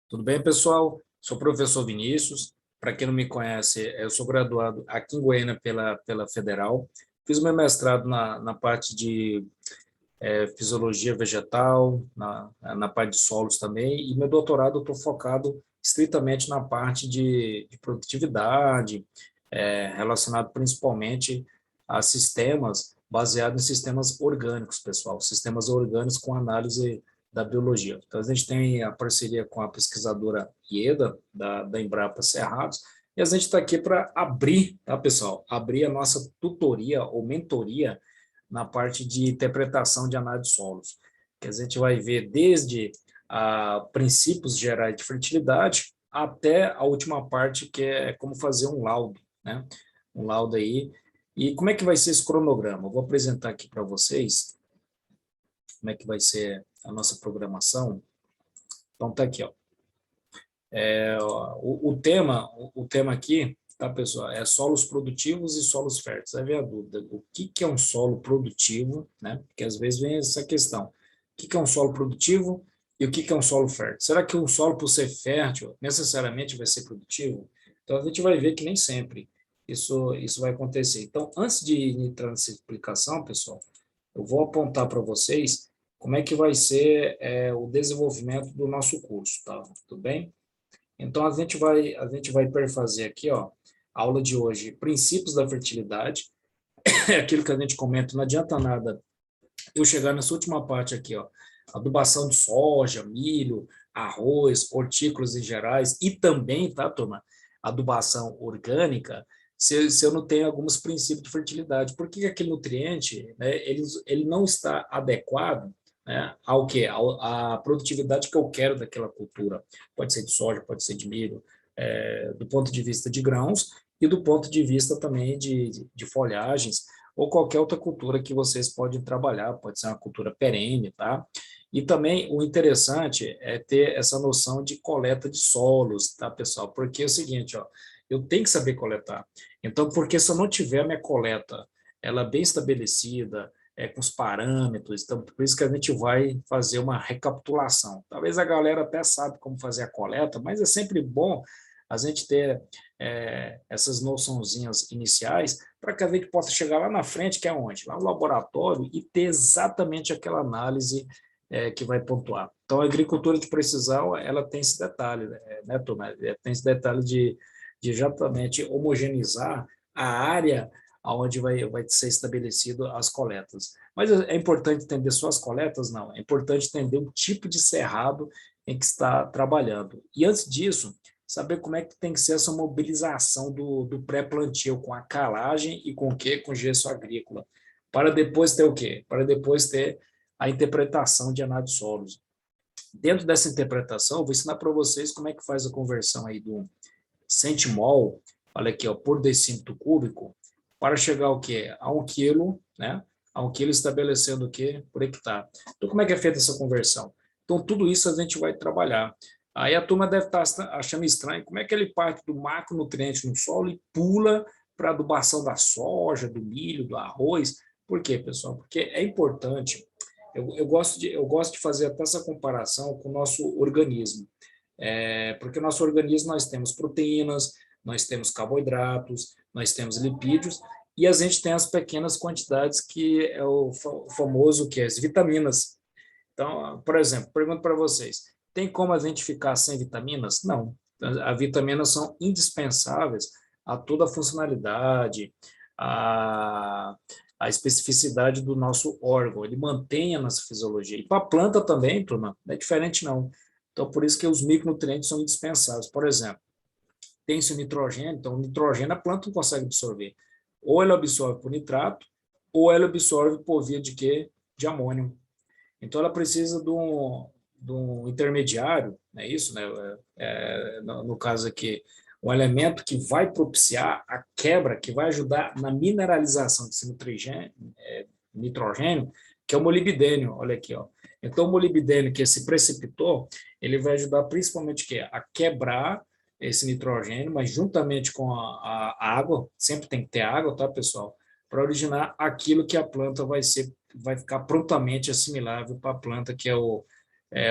Tudo bem, pessoal? Sou o professor Vinícius. Para quem não me conhece, eu sou graduado aqui em Goiânia pela Federal. Fiz meu mestrado na parte de fisiologia vegetal, na parte de solos também, e meu doutorado eu estou focado estritamente na parte de produtividade, relacionado principalmente a sistemas, baseado em sistemas orgânicos, pessoal, sistemas orgânicos com análise da biologia. Então, a gente tem a parceria com a pesquisadora Ieda, da Embrapa Cerrados, e a gente está aqui para abrir, tá, pessoal? Abrir a nossa tutoria ou mentoria na parte de interpretação de análise de solos, que a gente vai ver desde princípios gerais de fertilidade até a última parte, que é como fazer um laudo, né? Um laudo aí. E como é que vai ser esse cronograma? Eu vou apresentar aqui para vocês como é que vai ser a nossa programação. Então, tá aqui, ó. O tema aqui, tá, pessoal, é solos produtivos e solos férteis. Aí vem a dúvida, o que é um solo produtivo, né? Porque às vezes vem essa questão. O que é um solo produtivo e o que é um solo fértil? Será que um solo, por ser fértil, necessariamente vai ser produtivo? Então, a gente vai ver que nem sempre isso vai acontecer. Então, antes de entrar nessa explicação, pessoal, eu vou apontar para vocês como é que vai ser o desenvolvimento do nosso curso, tá? Tudo bem? Então, a gente vai perfazer aqui, ó, a aula de hoje, princípios da fertilidade, é aquilo que a gente comenta, não adianta nada eu chegar nessa última parte aqui, ó, adubação de soja, milho, arroz, hortícolas em gerais, e também, tá, turma, adubação orgânica, se eu não tenho alguns princípios de fertilidade. Por que aquele nutriente, né, ele não está adequado, né, ao quê? À produtividade que eu quero daquela cultura. Pode ser de soja, pode ser de milho, do ponto de vista de grãos e do ponto de vista também de folhagens, ou qualquer outra cultura que vocês podem trabalhar, pode ser uma cultura perene, tá? E também o interessante é ter essa noção de coleta de solos, tá, pessoal? Porque é o seguinte, ó, eu tenho que saber coletar. Então, porque se eu não tiver a minha coleta, ela bem estabelecida, com os parâmetros, então por isso que a gente vai fazer uma recapitulação. Talvez a galera até sabe como fazer a coleta, mas é sempre bom a gente ter essas noçãozinhas iniciais para que a gente possa chegar lá na frente, que é onde? Lá no laboratório, e ter exatamente aquela análise que vai pontuar. Então, a agricultura de precisão, ela tem esse detalhe, né, Tomé? Tem esse detalhe de exatamente homogeneizar a área onde vai ser estabelecido as coletas. Mas é importante entender só as coletas? Não. É importante entender o tipo de cerrado em que está trabalhando. E antes disso, saber como é que tem que ser essa mobilização do pré-plantio, com a calagem e com o quê? Com gesso agrícola. Para depois ter o quê? Para depois ter a interpretação de análise de solos. Dentro dessa interpretação, eu vou ensinar para vocês como é que faz a conversão aí do centimol, olha aqui, ó, por decímetro cúbico, para chegar ao quê? A 1 quilo, né? A 1 quilo estabelecendo o quê? Por hectare. Então, como é que é feita essa conversão? Então, tudo isso a gente vai trabalhar. Aí a turma deve estar achando estranho como é que ele parte do macronutriente no solo e pula para a adubação da soja, do milho, do arroz. Por quê, pessoal? Porque é importante, eu gosto de fazer até essa comparação com o nosso organismo. Porque o nosso organismo nós temos proteínas, nós temos carboidratos, nós temos lipídios, e a gente tem as pequenas quantidades que é o famoso que é as vitaminas. Então, por exemplo, pergunto para vocês, tem como a gente ficar sem vitaminas? Não. As vitaminas são indispensáveis a toda a funcionalidade, a, a especificidade do nosso órgão. Ele mantém a nossa fisiologia. E para a planta também, turma, não é diferente não. Então, por isso que os micronutrientes são indispensáveis. Por exemplo, tem-se o nitrogênio, então o nitrogênio a planta não consegue absorver. Ou ela absorve por nitrato, ou ela absorve por via de quê? De amônio. Então, ela precisa de um intermediário, é isso, né? No caso aqui, um elemento que vai propiciar a quebra, que vai ajudar na mineralização desse nitrogênio, que é o molibdênio, olha aqui, ó. Então, o molibdênio que se precipitou, ele vai ajudar principalmente que a quebrar esse nitrogênio, mas juntamente com a água, sempre tem que ter água, tá, pessoal? Para originar aquilo que a planta vai ficar prontamente assimilável para a planta, que é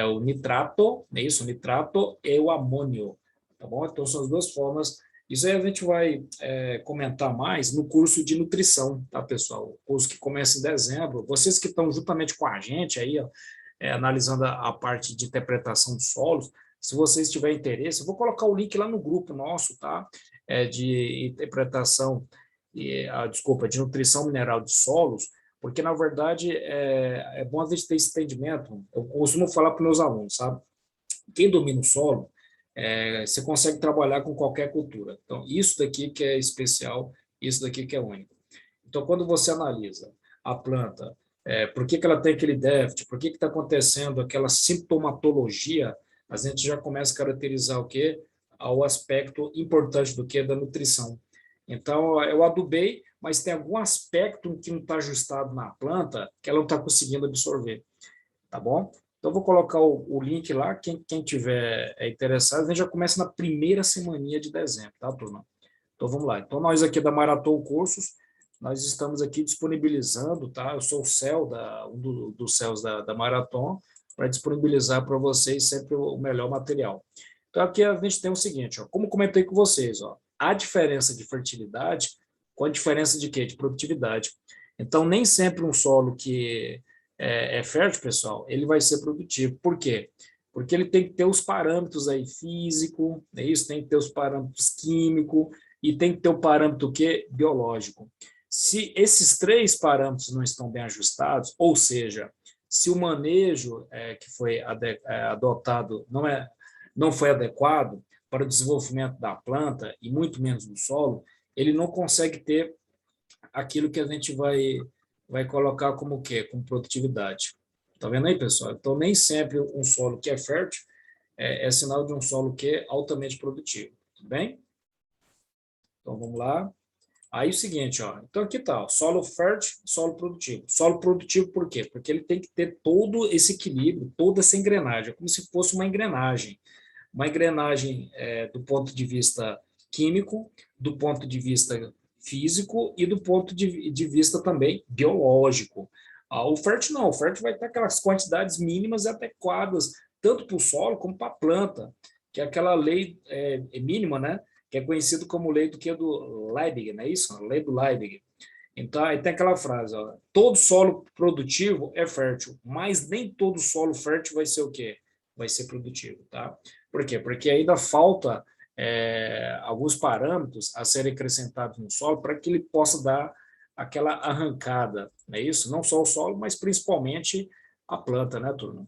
o nitrato, é isso, o nitrato e o amônio, tá bom? Então, são as duas formas. Isso aí a gente vai comentar mais no curso de nutrição, tá, pessoal? O curso que começa em dezembro. Vocês que estão juntamente com a gente aí, ó, analisando a parte de interpretação de solos, se vocês tiverem interesse, eu vou colocar o link lá no grupo nosso, tá? De interpretação, desculpa, de nutrição mineral de solos, porque, na verdade, é bom a gente ter esse entendimento. Eu costumo falar para os meus alunos, sabe? Quem domina o solo, você consegue trabalhar com qualquer cultura. Então, isso daqui que é especial, isso daqui que é único. Então, quando você analisa a planta, por que ela tem aquele déficit, por que está acontecendo aquela sintomatologia, a gente já começa a caracterizar o quê? O aspecto importante do que? Da nutrição. Então, eu adubei, mas tem algum aspecto que não está ajustado na planta que ela não está conseguindo absorver, tá bom? Então, vou colocar o link lá, quem tiver interessado, a gente já começa na primeira semaninha de dezembro, tá, turma? Então, vamos lá. Então, nós aqui da Marathon Cursos, nós estamos aqui disponibilizando, tá? Eu sou o CEL, dos CELs da Marathon, para disponibilizar para vocês sempre o melhor material. Então, aqui a gente tem o seguinte, ó, como comentei com vocês, ó, a diferença de fertilidade com a diferença de quê? De produtividade. Então, nem sempre um solo que é fértil, pessoal, ele vai ser produtivo. Por quê? Porque ele tem que ter os parâmetros aí físico, é isso, tem que ter os parâmetros químico e tem que ter o parâmetro que biológico. Se esses três parâmetros não estão bem ajustados, ou seja, se o manejo que foi adotado não foi adequado para o desenvolvimento da planta e muito menos do solo, ele não consegue ter aquilo que a gente vai colocar como o quê? Como produtividade. Tá vendo aí, pessoal? Então, nem sempre um solo que é fértil é sinal de um solo que é altamente produtivo. Tudo bem? Então, vamos lá. Aí, o seguinte, ó. Então, aqui tá, ó, solo fértil, solo produtivo. Solo produtivo por quê? Porque ele tem que ter todo esse equilíbrio, toda essa engrenagem. É como se fosse uma engrenagem. Uma engrenagem do ponto de vista químico, do ponto de vista físico e do ponto de vista também biológico. O fértil não, o fértil vai ter aquelas quantidades mínimas e adequadas, tanto para o solo como para a planta, que é aquela lei mínima, né? Que é conhecido como lei do Liebig, não é isso? A lei do Liebig. Então, aí tem aquela frase, ó, todo solo produtivo é fértil, mas nem todo solo fértil vai ser o quê? Vai ser produtivo, tá? Por quê? Porque ainda falta alguns parâmetros a serem acrescentados no solo para que ele possa dar aquela arrancada, não é isso? Não só o solo, mas principalmente a planta, né, turma?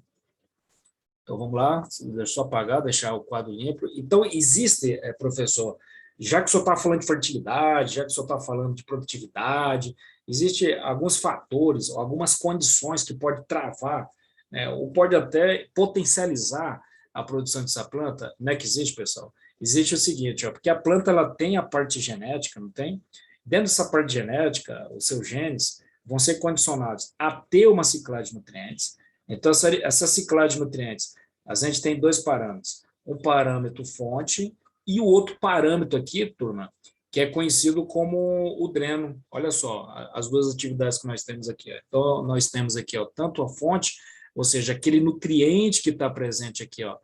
Então, vamos lá, deixa eu só apagar, deixar o quadro limpo. Então, existe, professor, já que o senhor está falando de fertilidade, já que o senhor está falando de produtividade, existe alguns fatores, algumas condições que pode travar, né, ou pode até potencializar a produção dessa planta, não é que existe, pessoal? Existe o seguinte, ó, porque a planta ela tem a parte genética, não tem? Dentro dessa parte genética, os seus genes vão ser condicionados a ter uma ciclagem de nutrientes. Então, essa ciclagem de nutrientes, a gente tem dois parâmetros. Um parâmetro fonte e o outro parâmetro aqui, turma, que é conhecido como o dreno. Olha só, as duas atividades que nós temos aqui. Então, nós temos aqui, ó, tanto a fonte, ou seja, aquele nutriente que está presente aqui, ó,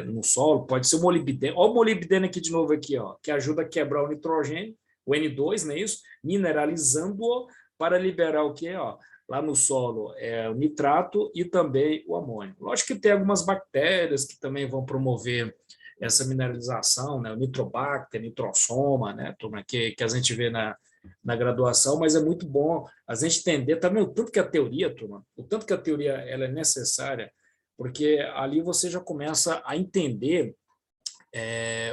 no solo, pode ser o molibdênio. Olha o molibdênio aqui de novo, aqui, ó, que ajuda a quebrar o nitrogênio, o N2, não é isso? Mineralizando-o para liberar o quê? Ó, lá no solo o nitrato e também o amônio. Lógico que tem algumas bactérias que também vão promover essa mineralização, né? O nitrobacter, nitrossoma, né, turma, que a gente vê na graduação, mas é muito bom a gente entender também o tanto que a teoria, turma, o tanto que a teoria ela é necessária, porque ali você já começa a entender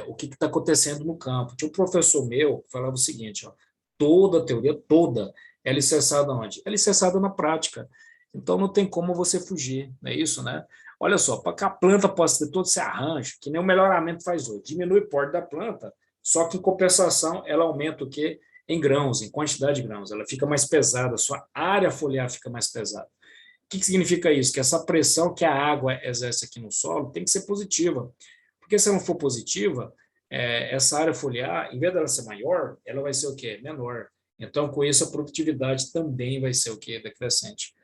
o que está acontecendo no campo. Tinha um professor meu que falava o seguinte, ó, toda a teoria, toda, é alicerçada onde? É alicerçada na prática. Então, não tem como você fugir, não é isso, né? Olha só, para que a planta possa ter todo esse arranjo, que nem o melhoramento faz hoje, diminui o porte da planta, só que, em compensação, ela aumenta o quê? Em grãos, em quantidade de grãos. Ela fica mais pesada, a sua área foliar fica mais pesada. O que significa isso? Que essa pressão que a água exerce aqui no solo tem que ser positiva. Porque se ela não for positiva, essa área foliar, em vez dela ser maior, ela vai ser o quê? Menor. Então, com isso, a produtividade também vai ser o quê? Decrescente.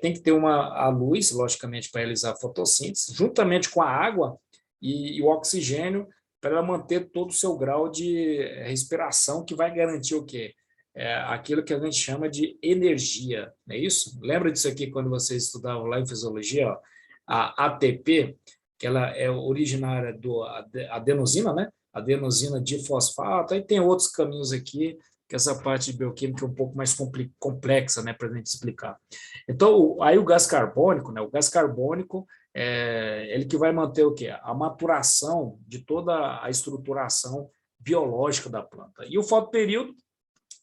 Tem que ter a luz, logicamente, para realizar a fotossíntese, juntamente com a água e o oxigênio, para ela manter todo o seu grau de respiração, que vai garantir o quê? Aquilo que a gente chama de energia, não é isso? Lembra disso aqui quando vocês estudavam lá em fisiologia, ó? A ATP, que ela é originária do adenosina, né? Adenosina difosfato, aí tem outros caminhos aqui, que essa parte de bioquímica é um pouco mais complexa, né, para a gente explicar. Então, aí o gás carbônico, né? O gás carbônico ele que vai manter o quê? A maturação de toda a estruturação biológica da planta. E o fotoperíodo,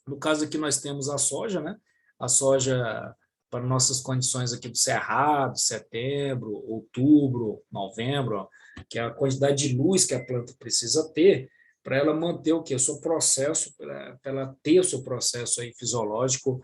no caso aqui nós temos a soja, né? A soja para nossas condições aqui do Cerrado, setembro, outubro, novembro, ó, que é a quantidade de luz que a planta precisa ter para ela manter o quê? O seu processo, para ela ter o seu processo aí fisiológico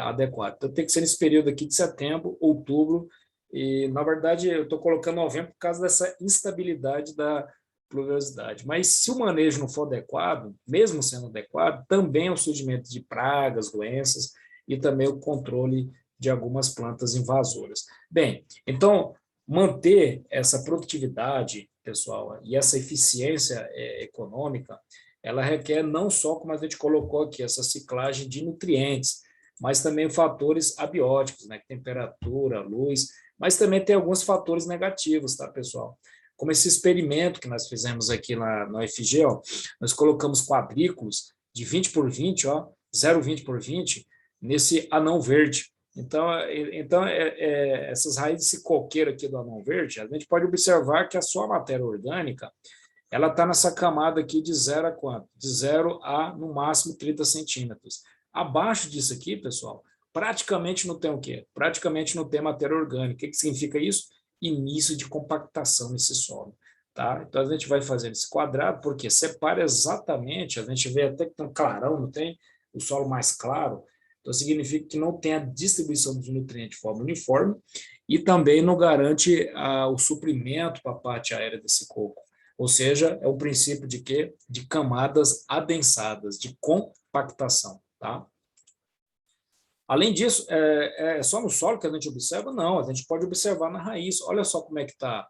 adequado. Então tem que ser nesse período aqui de setembro, outubro, e na verdade eu estou colocando novembro por causa dessa instabilidade da pluviosidade. Mas se o manejo não for adequado, mesmo sendo adequado, também é o surgimento de pragas, doenças e também o controle de algumas plantas invasoras. Bem, então, manter essa produtividade, pessoal, e essa eficiência econômica, ela requer não só, como a gente colocou aqui, essa ciclagem de nutrientes, mas também fatores abióticos, né? Temperatura, luz, mas também tem alguns fatores negativos, tá, pessoal? Como esse experimento que nós fizemos aqui na UFG, ó, nós colocamos quadrículos de 20 por 20, ó, 0,20 por 20, nesse anão verde. Então essas raízes, esse coqueiro aqui do anão verde, a gente pode observar que a sua matéria orgânica, ela está nessa camada aqui de 0 a quanto? De 0 a, no máximo, 30 centímetros. Abaixo disso aqui, pessoal, praticamente não tem o quê? Praticamente não tem matéria orgânica. O que significa isso? Início de compactação nesse solo. Tá? Então, a gente vai fazendo esse quadrado, porque separa exatamente, a gente vê até que tem um clarão, não tem? O solo mais claro. Então, significa que não tem a distribuição dos nutrientes de forma uniforme e também não garante o suprimento para a parte aérea desse coco. Ou seja, é o princípio de quê? De camadas adensadas, de compactação. Tá? Além disso, é só no solo que a gente observa? Não, a gente pode observar na raiz. Olha só como é que está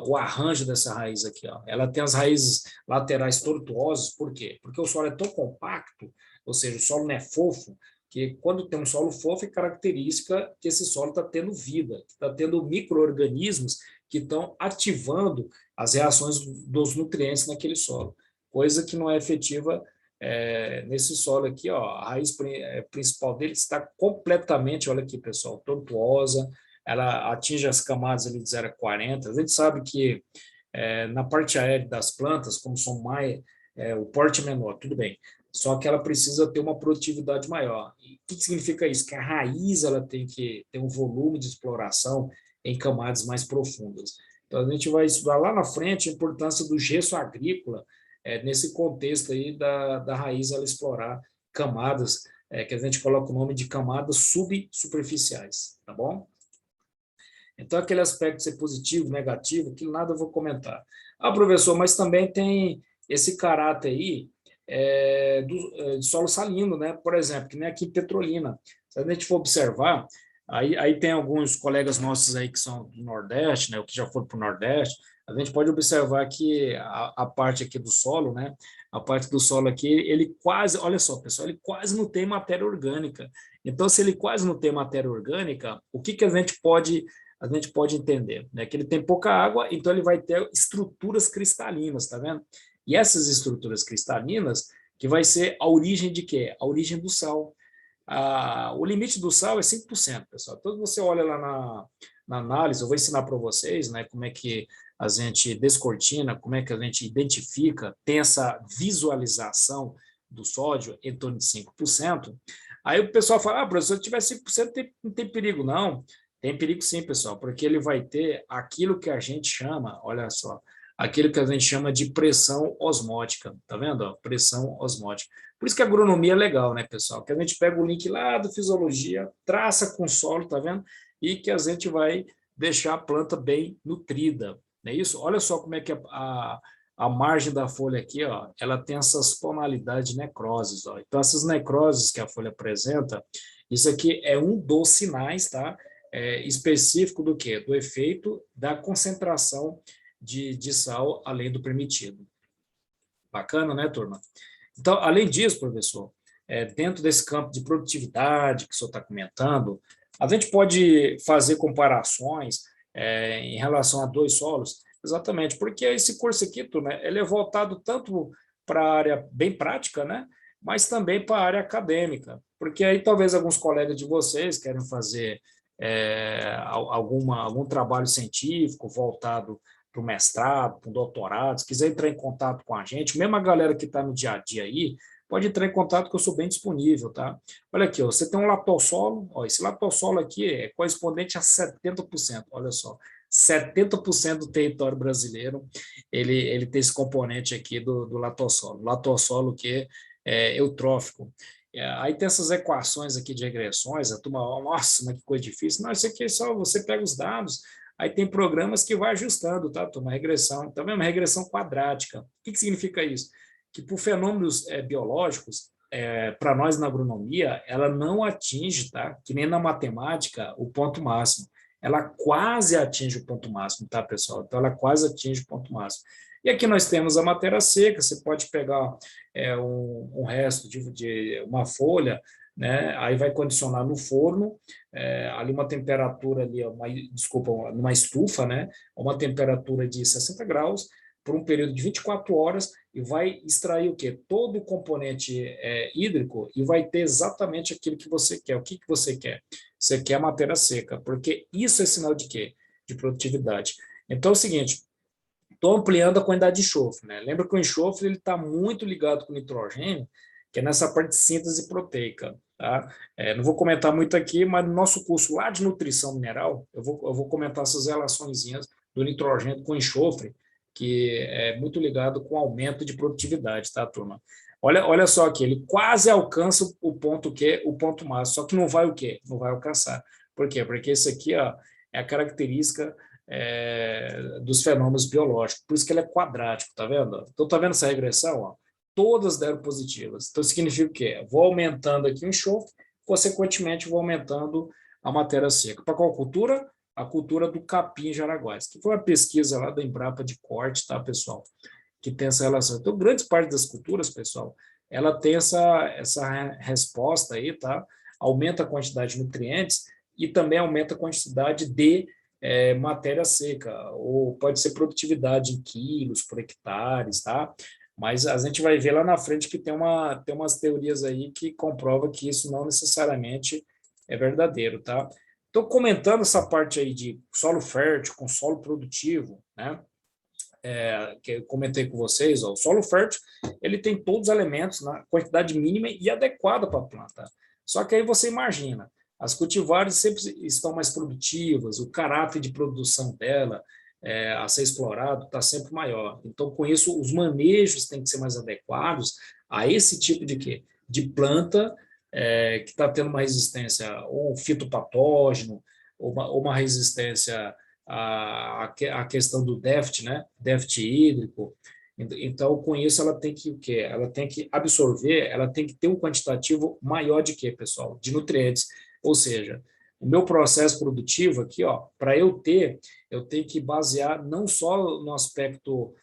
o arranjo dessa raiz aqui. Ó. Ela tem as raízes laterais tortuosas, por quê? Porque o solo é tão compacto, ou seja, o solo não é fofo, que quando tem um solo fofo é característica que esse solo está tendo vida, está tendo micro-organismos que estão ativando as reações dos nutrientes naquele solo, coisa que não é efetiva nesse solo aqui, ó, a raiz principal dele está completamente, olha aqui, pessoal, tortuosa, ela atinge as camadas ali de 0 a 40. A gente sabe que na parte aérea das plantas, como são mais, o porte é menor, tudo bem, só que ela precisa ter uma produtividade maior. E o que significa isso? Que a raiz ela tem que ter um volume de exploração em camadas mais profundas. Então, a gente vai estudar lá na frente a importância do gesso agrícola nesse contexto aí da raiz ela explorar camadas, que a gente coloca o nome de camadas subsuperficiais, tá bom? Então, aquele aspecto ser positivo, negativo, aquilo nada eu vou comentar. Ah, professor, mas também tem esse caráter aí de solo salino, né? Por exemplo, que nem aqui em Petrolina. Se a gente for observar, aí tem alguns colegas nossos aí que são do Nordeste, né? Ou que já foram para o Nordeste, a gente pode observar que a parte aqui do solo, né? A parte do solo aqui, ele quase, olha só, pessoal, ele quase não tem matéria orgânica. Então, se ele quase não tem matéria orgânica, o que a gente pode entender, né? Que ele tem pouca água, então ele vai ter estruturas cristalinas, tá vendo? E essas estruturas cristalinas, que vai ser a origem de quê? A origem do sal. O limite do sal é 5%, pessoal. Então, você olha lá na análise, eu vou ensinar para vocês, né, como é que a gente descortina, como é que a gente identifica, tem essa visualização do sódio em torno de 5%. Aí o pessoal fala, professor, se tiver 5%, não tem perigo, não. Tem perigo sim, pessoal, porque ele vai ter aquilo que a gente chama, olha só, aquilo que a gente chama de pressão osmótica, tá vendo? Ó, pressão osmótica. Por isso que a agronomia é legal, né, pessoal? Que a gente pega o link lá do fisiologia, traça com o solo, tá vendo? E que a gente vai deixar a planta bem nutrida, não é isso? Olha só como é que a margem da folha aqui, ó, ela tem essas tonalidades de necroses, ó. Então, essas necroses que a folha apresenta, Isso aqui é um dos sinais, tá? Específico do quê? Do efeito da concentração de sal além do permitido. Bacana, né, turma? Então, além disso, professor, dentro desse campo de produtividade que o senhor está comentando, a gente pode fazer comparações em relação a dois solos, exatamente, porque esse curso aqui, turma, ele é voltado tanto para a área bem prática, né, mas também para a área acadêmica, porque aí talvez alguns colegas de vocês querem fazer algum trabalho científico voltado para o mestrado, para o doutorado, se quiser entrar em contato com a gente, mesmo a galera que está no dia a dia aí, pode entrar em contato que eu sou bem disponível, tá? Olha aqui, ó, você tem um latossolo, ó, esse latossolo aqui é correspondente a 70%, olha só, 70% do território brasileiro, ele tem esse componente aqui do latossolo que é eutrófico. Aí tem essas equações aqui de regressões, a turma, nossa, mas que coisa difícil. Não, isso aqui é só você pega os dados, aí tem programas que vai ajustando, tá, turma? Regressão, então é uma regressão quadrática. O que significa isso? Que por fenômenos biológicos, para nós na agronomia, ela não atinge, tá? Que nem na matemática, o ponto máximo. Ela quase atinge o ponto máximo, tá, pessoal? Então, ela quase atinge o ponto máximo. E aqui nós temos a matéria seca, você pode pegar um resto de uma folha, né? Aí vai condicionar no forno, ali uma temperatura ali, desculpa, numa estufa, né? Uma temperatura de 60 graus, por um período de 24 horas, e vai extrair o quê? Todo o componente hídrico e vai ter exatamente aquilo que você quer. O que você quer? Você quer a matéria seca, porque isso é sinal de quê? De produtividade. Então é o seguinte, estou ampliando a quantidade de enxofre, né? Lembra que o enxofre ele está muito ligado com o nitrogênio, que é nessa parte de síntese proteica, tá? Não vou comentar muito aqui, mas no nosso curso lá de nutrição mineral, eu vou comentar essas relaçõezinhas do nitrogênio com enxofre, que é muito ligado com o aumento de produtividade, tá, turma? Olha só aqui, ele quase alcança o ponto o ponto máximo, só que não vai o quê? Não vai alcançar. Por quê? Porque esse aqui, ó, é a característica dos fenômenos biológicos, por isso que ele é quadrático, tá vendo? Então, tá vendo essa regressão? Ó? Todas deram positivas. Então, significa o quê? Vou aumentando aqui o enxofre, consequentemente, vou aumentando a matéria seca. Para qual cultura? A cultura do capim jaraguás, que foi uma pesquisa lá da Embrapa de corte, tá, pessoal? Que tem essa relação. Então, grande parte das culturas, pessoal, ela tem essa resposta aí, tá? Aumenta a quantidade de nutrientes e também aumenta a quantidade de matéria seca, ou pode ser produtividade em quilos por hectares, tá? Mas a gente vai ver lá na frente que tem umas teorias aí que comprovam que isso não necessariamente é verdadeiro, tá? Estou comentando essa parte aí de solo fértil com solo produtivo, né? Que eu comentei com vocês, ó, o solo fértil ele tem todos os elementos na quantidade mínima e adequada para a planta. Só que aí você imagina, as cultivares sempre estão mais produtivas, o caráter de produção dela a ser explorado está sempre maior. Então, com isso, os manejos têm que ser mais adequados a esse tipo de quê? De planta que está tendo uma resistência ou um fitopatógeno, ou uma resistência a questão do déficit, né? Déficit hídrico. Então, com isso, ela tem que o quê? Ela tem que absorver, ela tem que ter um quantitativo maior de quê, pessoal? De nutrientes. Ou seja, o meu processo produtivo aqui, ó, para eu tenho que basear não só no aspecto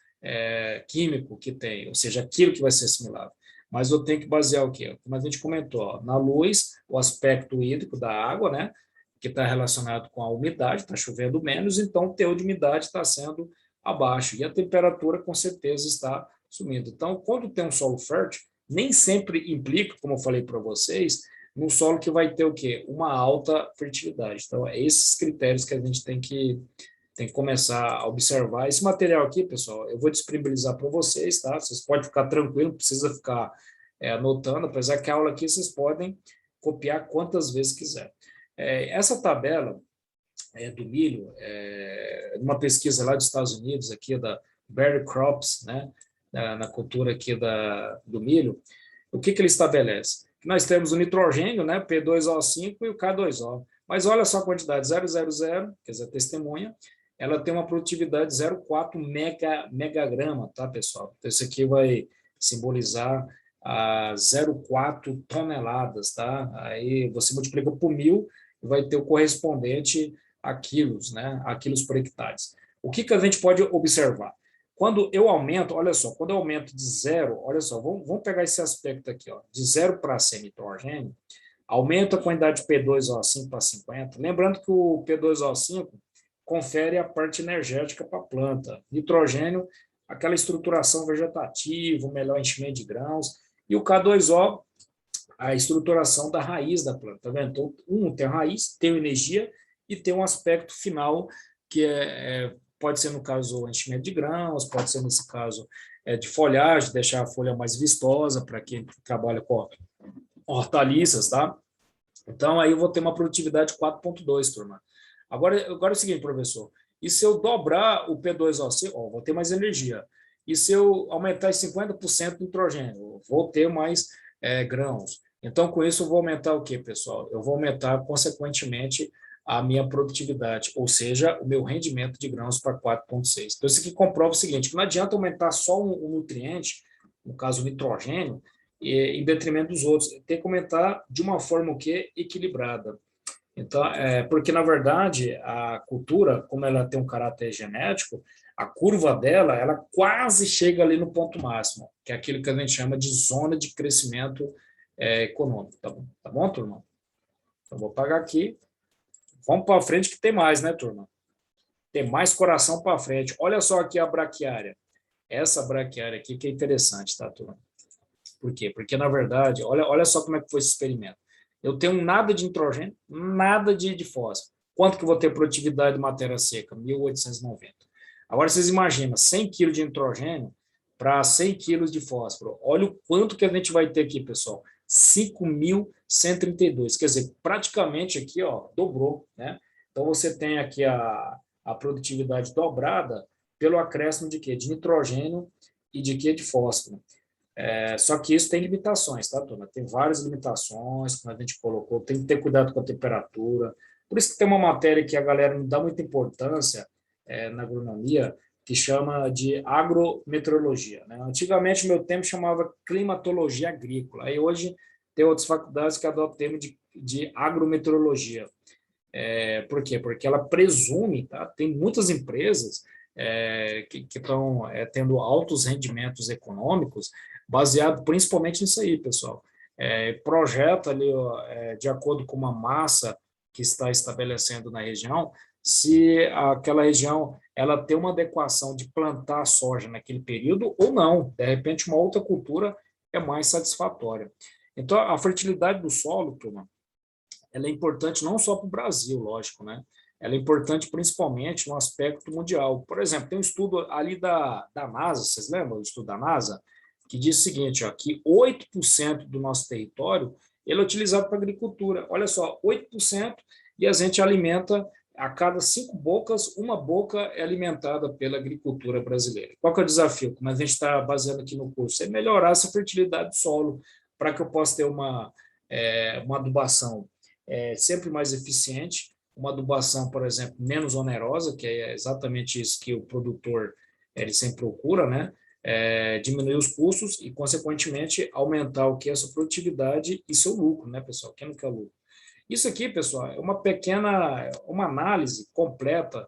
químico que tem, ou seja, aquilo que vai ser assimilável, mas eu tenho que basear o quê? Como a gente comentou, ó, na luz, o aspecto hídrico da água, né? Que está relacionado com a umidade, está chovendo menos, então o teor de umidade está sendo abaixo, e a temperatura com certeza está sumindo. Então, quando tem um solo fértil, nem sempre implica, como eu falei para vocês, num solo que vai ter o quê? Uma alta fertilidade. Então, é esses critérios que a gente tem que começar a observar. Esse material aqui, pessoal, eu vou disponibilizar para vocês, tá? Vocês podem ficar tranquilo, não precisa ficar anotando, apesar que a aula aqui vocês podem copiar quantas vezes quiser. Essa tabela do milho, uma pesquisa lá dos Estados Unidos, aqui da Berry Crops, né, na cultura aqui do milho, o que ele estabelece? Que nós temos o nitrogênio, né, P2O5 e o K2O. Mas olha só a quantidade, 000, quer dizer, a testemunha, ela tem uma produtividade de 0,4 megagrama, tá, pessoal? Então, isso aqui vai simbolizar a 0,4 toneladas, tá? Aí você multiplica por 1.000 e vai ter o correspondente a quilos, né? A quilos por hectare. O que a gente pode observar? Quando eu aumento, olha só, quando eu aumento de zero, olha só, vamos pegar esse aspecto aqui, ó, de 0 para 100 nitrogênio, aumenta a quantidade de P2O5 para 50. Lembrando que o P2O5 confere a parte energética para a planta. Nitrogênio, aquela estruturação vegetativa, o melhor enchimento de grãos. E o K2O, a estruturação da raiz da planta. Tá vendo? Então, tem a raiz, tem energia e tem um aspecto final que pode ser, no caso, o enchimento de grãos, pode ser, nesse caso, de folhagem, deixar a folha mais vistosa para quem trabalha com hortaliças, tá? Então, aí eu vou ter uma produtividade de 4,2, turma. Agora é o seguinte, professor, e se eu dobrar o P2O5, vou ter mais energia. E se eu aumentar em 50% de nitrogênio, vou ter mais grãos. Então, com isso, eu vou aumentar o quê, pessoal? Eu vou aumentar, consequentemente, a minha produtividade, ou seja, o meu rendimento de grãos para 4,6. Então, isso aqui comprova o seguinte, que não adianta aumentar só um nutriente, no caso o nitrogênio, em detrimento dos outros. Tem que aumentar de uma forma o quê? Equilibrada. Então, porque, na verdade, a cultura, como ela tem um caráter genético, a curva dela, ela quase chega ali no ponto máximo, que é aquilo que a gente chama de zona de crescimento econômico. Tá bom, turma? Então, vou pagar aqui. Vamos para frente que tem mais, né, turma? Tem mais coração para frente. Olha só aqui a braquiária. Essa braquiária aqui que é interessante, tá, turma? Por quê? Porque, na verdade, olha só como é que foi esse experimento. Eu tenho nada de nitrogênio, nada de fósforo. Quanto que eu vou ter produtividade de matéria seca? 1.890. Agora, vocês imaginam, 100 kg de nitrogênio para 100 kg de fósforo. Olha o quanto que a gente vai ter aqui, pessoal. 5.132. Quer dizer, praticamente aqui, ó, dobrou, né? Então, você tem aqui a produtividade dobrada pelo acréscimo de quê? De nitrogênio e de quê? De fósforo. Só que isso tem limitações, tá, turma? Tem várias limitações, como a gente colocou, tem que ter cuidado com a temperatura. Por isso que tem uma matéria que a galera não dá muita importância na agronomia, que chama de agrometeorologia, né? Antigamente, no meu tempo, chamava climatologia agrícola. Aí hoje tem outras faculdades que adotam o termo de agrometeorologia. Por quê? Porque ela presume, tá? Tem muitas empresas que estão tendo altos rendimentos econômicos baseado principalmente nisso aí, pessoal. Projeta ali, ó, de acordo com uma massa que está estabelecendo na região, se aquela região ela tem uma adequação de plantar soja naquele período ou não. De repente, uma outra cultura é mais satisfatória. Então, a fertilidade do solo, turma, ela é importante não só para o Brasil, lógico, né? Ela é importante principalmente no aspecto mundial. Por exemplo, tem um estudo ali da NASA, vocês lembram do estudo da NASA? Que diz o seguinte, ó, que 8% do nosso território ele é utilizado para agricultura. Olha só, 8%, e a gente alimenta, a cada 5 bocas, uma boca é alimentada pela agricultura brasileira. Qual que é o desafio? Como a gente está baseando aqui no curso, é melhorar essa fertilidade do solo, para que eu possa ter uma adubação sempre mais eficiente, uma adubação, por exemplo, menos onerosa, que é exatamente isso que o produtor ele sempre procura, né? Diminuir os custos e, consequentemente, aumentar o que é a sua produtividade e seu lucro, né, pessoal? Quem não quer lucro? Isso aqui, pessoal, é uma análise completa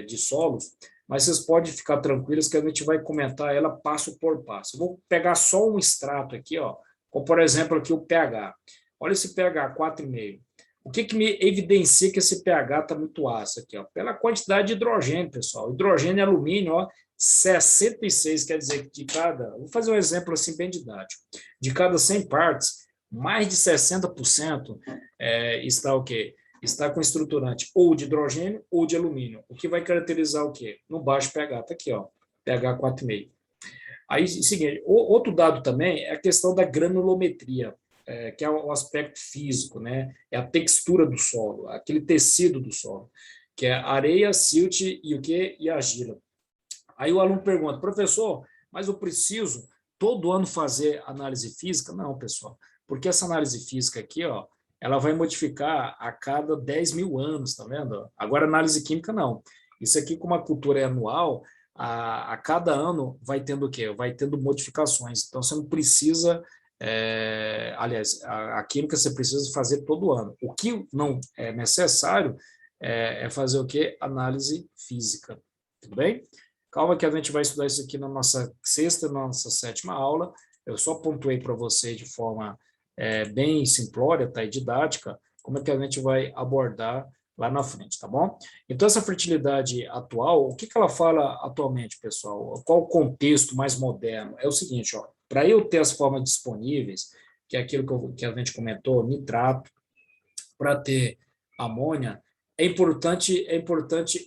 de solos, mas vocês podem ficar tranquilos que a gente vai comentar ela passo por passo. Eu vou pegar só um extrato aqui, ó, como, por exemplo, aqui o pH. Olha esse pH 4,5. O que me evidencia que esse pH está muito ácido aqui? Ó? Pela quantidade de hidrogênio, pessoal. Hidrogênio e alumínio, ó, 66, quer dizer que vou fazer um exemplo assim bem didático, de cada 100 partes, mais de 60% está o quê? Está com estruturante ou de hidrogênio ou de alumínio. O que vai caracterizar o quê? No baixo pH, está aqui, ó, pH 4,5. Aí, seguinte, outro dado também é a questão da granulometria, que é o aspecto físico, né? É a textura do solo, aquele tecido do solo, que é areia, silt e o quê? E argila. Aí o aluno pergunta, professor, mas eu preciso todo ano fazer análise física? Não, pessoal, porque essa análise física aqui, ó, ela vai modificar a cada 10 mil anos, tá vendo? Agora, análise química, não. Isso aqui, como a cultura é anual, a cada ano vai tendo o quê? Vai tendo modificações. Então, você não precisa, aliás, a química você precisa fazer todo ano. O que não é necessário é fazer o quê? Análise física. Tudo bem? Calma que a gente vai estudar isso aqui na nossa sexta, na nossa sétima aula. Eu só pontuei para você de forma bem simplória, tá? E didática, como é que a gente vai abordar lá na frente, tá bom? Então, essa fertilidade atual, o que ela fala atualmente, pessoal? Qual o contexto mais moderno? É o seguinte, ó, para eu ter as formas disponíveis, que é aquilo que a gente comentou, nitrato, para ter amônia, é importante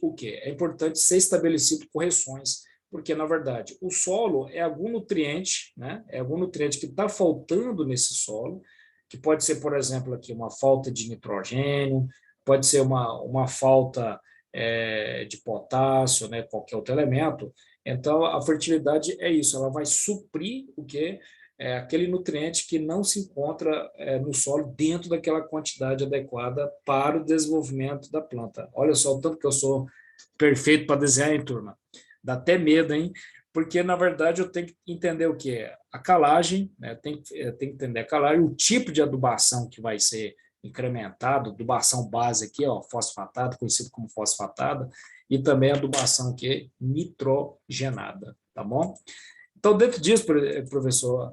o quê? É importante ser estabelecido correções, porque, na verdade, o solo é algum nutriente, né? É algum nutriente que está faltando nesse solo, que pode ser, por exemplo, aqui uma falta de nitrogênio, pode ser uma falta de potássio, né? Qualquer outro elemento. Então, a fertilidade é isso, ela vai suprir o que aquele nutriente que não se encontra no solo dentro daquela quantidade adequada para o desenvolvimento da planta. Olha só o tanto que eu sou perfeito para desenhar, hein, turma? Dá até medo, hein? Porque, na verdade, eu tenho que entender o que é a calagem, né? Tem que entender a calagem, o tipo de adubação que vai ser incrementado, adubação base aqui, ó, fosfatada, conhecido como fosfatada, e também a adubação que é nitrogenada, tá bom? Então, dentro disso, professor,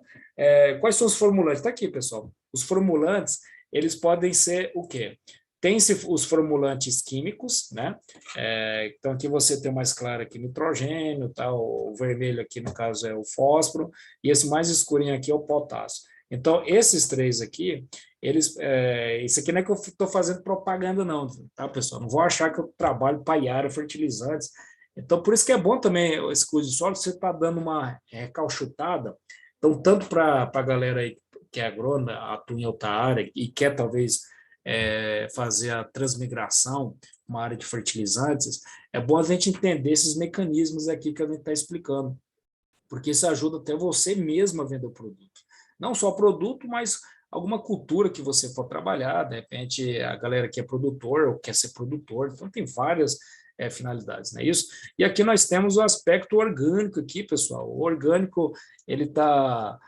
quais são os formulantes? Está aqui, pessoal. Os formulantes, eles podem ser o quê? Tem-se os formulantes químicos, né? Então, aqui você tem o mais claro aqui, nitrogênio, tá? O vermelho aqui, no caso, é o fósforo, e esse mais escurinho aqui é o potássio. Então, esses três aqui, isso aqui não é que eu estou fazendo propaganda, não, tá, pessoal? Não vou achar que eu trabalho para a Yara Fertilizantes. Então, por isso que é bom também esse curso de solo, você está dando uma recalchutada. Então, tanto para a galera aí que é agrônoma, atua em outra área e quer talvez fazer a transmigração, uma área de fertilizantes, é bom a gente entender esses mecanismos aqui que a gente está explicando, porque isso ajuda até você mesmo a vender o produto. Não só produto, mas alguma cultura que você for trabalhar, de repente a galera que é produtor ou quer ser produtor, então tem várias finalidades, não é isso? E aqui nós temos o aspecto orgânico aqui, pessoal. O orgânico, ele está,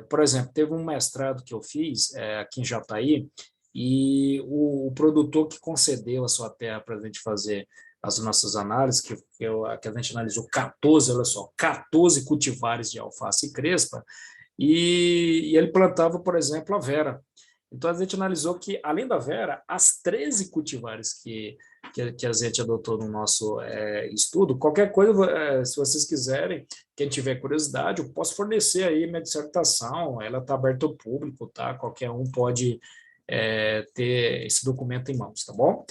por exemplo, teve um mestrado que eu fiz aqui em Jataí, e o produtor que concedeu a sua terra para a gente fazer as nossas análises, que a gente analisou 14, olha só, 14 cultivares de alface crespa, e ele plantava, por exemplo, a vera. Então, a gente analisou que, além da vera, as 13 cultivares que a gente adotou no nosso estudo, qualquer coisa, se vocês quiserem, quem tiver curiosidade, eu posso fornecer aí minha dissertação, ela está aberta ao público, tá? Qualquer um pode ter esse documento em mãos, tá bom?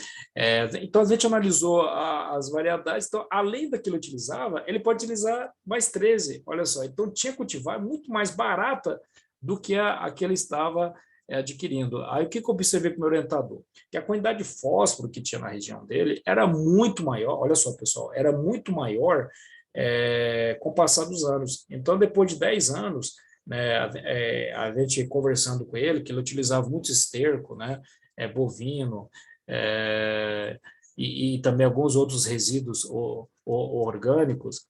Então, a gente analisou as variedades, então, além daquilo que ele utilizava, ele pode utilizar mais 13, olha só, então tinha cultivar muito mais barata do que a que ele estava adquirindo. Aí, o que eu observei com o meu orientador? Que a quantidade de fósforo que tinha na região dele era muito maior, olha só, pessoal, era muito maior com o passar dos anos. Então, depois de 10 anos, né, a gente conversando com ele, que ele utilizava muito esterco, né, bovino, e também alguns outros resíduos orgânicos,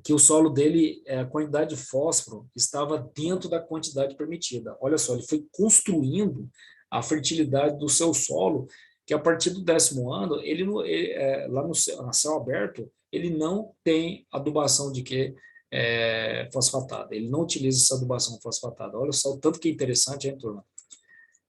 que o solo dele, a quantidade de fósforo estava dentro da quantidade permitida. Olha só, ele foi construindo a fertilidade do seu solo, que a partir do 10º ano, lá no céu aberto, ele não tem adubação de que fosfatada. Ele não utiliza essa adubação fosfatada. Olha só o tanto que é interessante, hein, turma?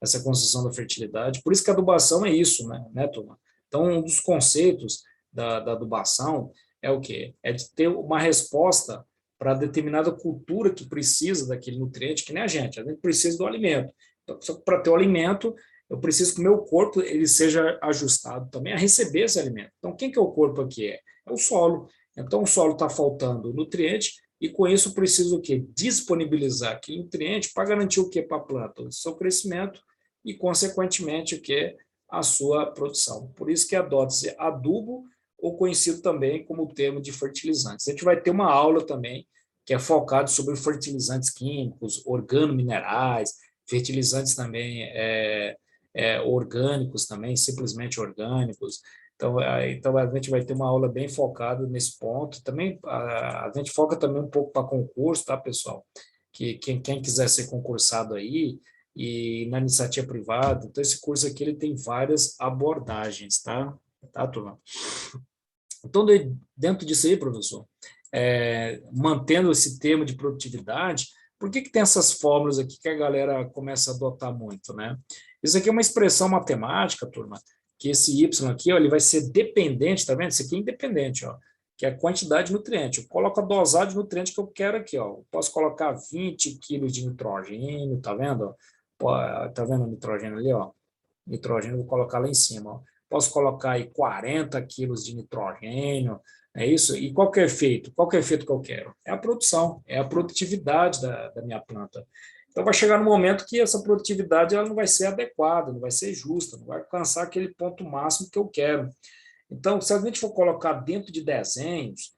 Essa construção da fertilidade. Por isso que a adubação é isso, né, turma? Então, um dos conceitos da adubação é o quê? É de ter uma resposta para determinada cultura que precisa daquele nutriente, que nem a gente precisa do alimento. Então, para ter o alimento, eu preciso que o meu corpo ele seja ajustado também a receber esse alimento. Então, quem que é o corpo aqui? É o solo. Então, o solo está faltando nutriente, e com isso eu preciso o quê? Disponibilizar aquele nutriente para garantir o quê para a planta? O seu crescimento e, consequentemente, o quê? A sua produção. Por isso que adota-se adubo, ou conhecido também como o termo de fertilizantes. A gente vai ter uma aula também que é focada sobre fertilizantes químicos, organominerais, fertilizantes também orgânicos também, simplesmente orgânicos, Então, a gente vai ter uma aula bem focada nesse ponto. Também a gente foca também um pouco para concurso, tá, pessoal? Que quem quiser ser concursado aí e na iniciativa privada, então esse curso aqui ele tem várias abordagens, tá? Tá, turma? Então, dentro disso aí, professor, mantendo esse tema de produtividade, por que tem essas fórmulas aqui que a galera começa a adotar muito, né? Isso aqui é uma expressão matemática, turma, que esse Y aqui, ó, ele vai ser dependente, tá vendo? Isso aqui é independente, ó, que é a quantidade de nutriente. Eu coloco a dosagem de nutriente que eu quero aqui, ó. Eu posso colocar 20 quilos de nitrogênio, tá vendo? Tá vendo o nitrogênio ali, ó? Nitrogênio, eu vou colocar lá em cima, ó. Posso colocar aí 40 quilos de nitrogênio, é isso? E qual que é o efeito? Qual que é o efeito que eu quero? É a produção, é a produtividade da minha planta. Então, vai chegar no momento que essa produtividade ela não vai ser adequada, não vai ser justa, não vai alcançar aquele ponto máximo que eu quero. Então, se a gente for colocar dentro de desenhos,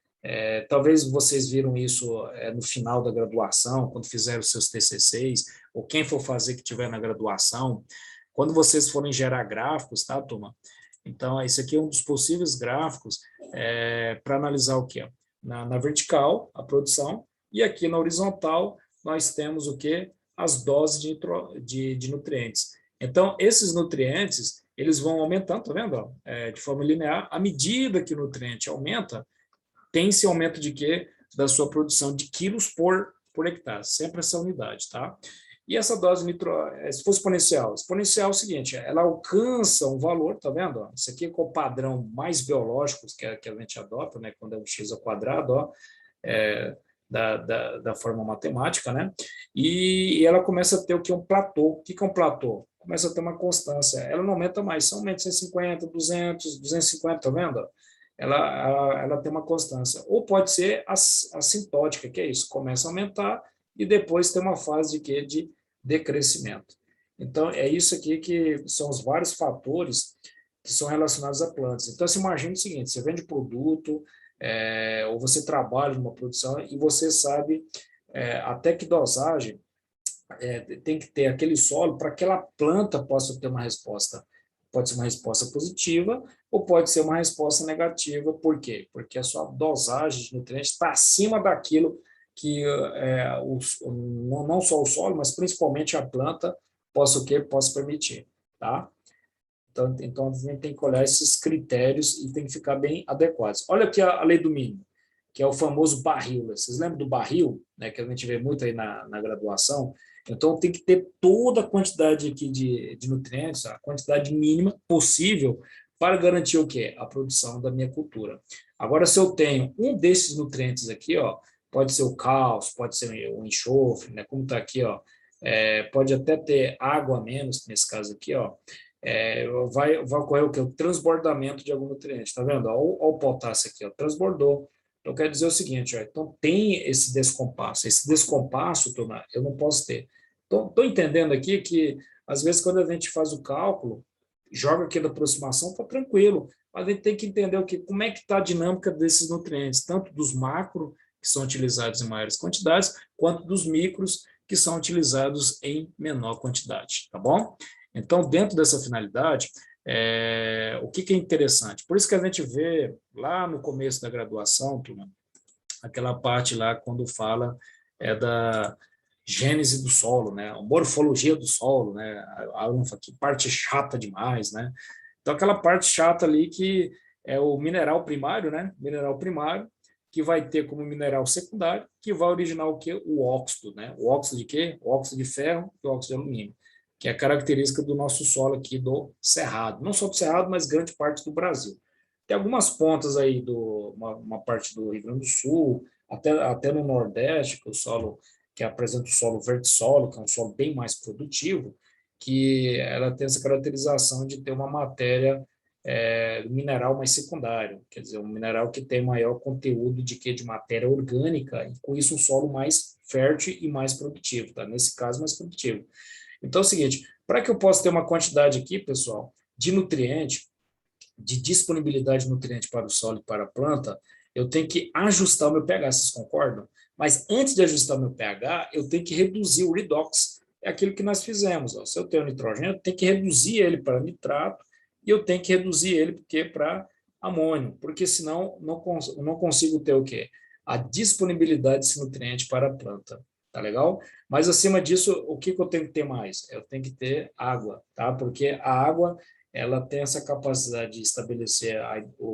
talvez vocês viram isso no final da graduação, quando fizeram seus TCCs, ou quem for fazer que tiver na graduação, quando vocês forem gerar gráficos, tá, turma? Então, esse aqui é um dos possíveis gráficos para analisar o quê? Na vertical, a produção, e aqui na horizontal, nós temos o quê? As doses de nutrientes. Então, esses nutrientes, eles vão aumentando, tá vendo? De forma linear, à medida que o nutriente aumenta, tem esse aumento de quê? Da sua produção de quilos por hectare, sempre essa unidade, tá? E essa dose se for exponencial é o seguinte, ela alcança um valor, tá vendo? Isso aqui é o padrão mais biológico que a gente adota, né? Quando é um x ao quadrado, ó, da forma matemática, né? E ela começa a ter o que? Um platô. O que é um platô? Começa a ter uma constância. Ela não aumenta mais, só aumenta 150, 200, 250, tá vendo? Ela tem uma constância. Ou pode ser assintótica, que é isso, começa a aumentar e depois tem uma fase de quê? De decrescimento. Então, é isso aqui que são os vários fatores que são relacionados a plantas. Então, você imagina o seguinte, você vende produto, ou você trabalha numa produção e você sabe até que dosagem tem que ter aquele solo para que aquela planta possa ter uma resposta. Pode ser uma resposta positiva ou pode ser uma resposta negativa. Por quê? Porque a sua dosagem de nutrientes está acima daquilo que não só o solo, mas principalmente a planta possa o quê? Possa permitir, tá? Então, a gente tem que olhar esses critérios e tem que ficar bem adequados. Olha aqui a lei do mínimo, que é o famoso barril. Vocês lembram do barril, né, que a gente vê muito aí na graduação? Então, tem que ter toda a quantidade aqui de nutrientes, a quantidade mínima possível para garantir o quê? A produção da minha cultura. Agora, se eu tenho um desses nutrientes aqui, ó, pode ser o cálcio, pode ser o enxofre, né, como está aqui, ó, pode até ter água a menos, nesse caso aqui, ó, vai ocorrer o quê? O transbordamento de algum nutriente, tá vendo? Olha o potássio aqui, ó, transbordou. Então, quer dizer o seguinte, ó, então tem esse descompasso. Esse descompasso, turma, eu não posso ter. Então, estou entendendo aqui que, às vezes, quando a gente faz o cálculo, joga aqui da aproximação, está tranquilo. Mas a gente tem que entender como é que está a dinâmica desses nutrientes, tanto dos macro, que são utilizados em maiores quantidades, quanto dos micros, que são utilizados em menor quantidade, tá bom? Então, dentro dessa finalidade, o que é interessante? Por isso que a gente vê lá no começo da graduação, turma, aquela parte lá quando fala da gênese do solo, né? A morfologia do solo, né? Que parte chata demais, né? Então, aquela parte chata ali que é o mineral primário, né? Mineral primário, que vai ter como mineral secundário, que vai originar o quê? O óxido, né? O óxido de quê? O óxido de ferro e o óxido de alumínio, que é a característica do nosso solo aqui do Cerrado. Não só do Cerrado, mas grande parte do Brasil. Tem algumas pontas aí, uma parte do Rio Grande do Sul, até no Nordeste, que apresenta o solo verde-solo, que é um solo bem mais produtivo, que ela tem essa caracterização de ter uma matéria mineral mais secundário, quer dizer, um mineral que tem maior conteúdo de matéria orgânica, e com isso um solo mais fértil e mais produtivo, tá? Nesse caso, mais produtivo. Então é o seguinte, para que eu possa ter uma quantidade aqui, pessoal, de nutriente, de disponibilidade de nutriente para o solo e para a planta, eu tenho que ajustar o meu pH, vocês concordam? Mas antes de ajustar o meu pH, eu tenho que reduzir o redox. É aquilo que nós fizemos. Ó. Se eu tenho nitrogênio, eu tenho que reduzir ele para nitrato e eu tenho que reduzir ele para amônio, porque senão não consigo ter o quê? A disponibilidade desse nutriente para a planta, tá legal? Mas acima disso, o que eu tenho que ter mais? Eu tenho que ter água, tá? Porque a água, ela tem essa capacidade de estabelecer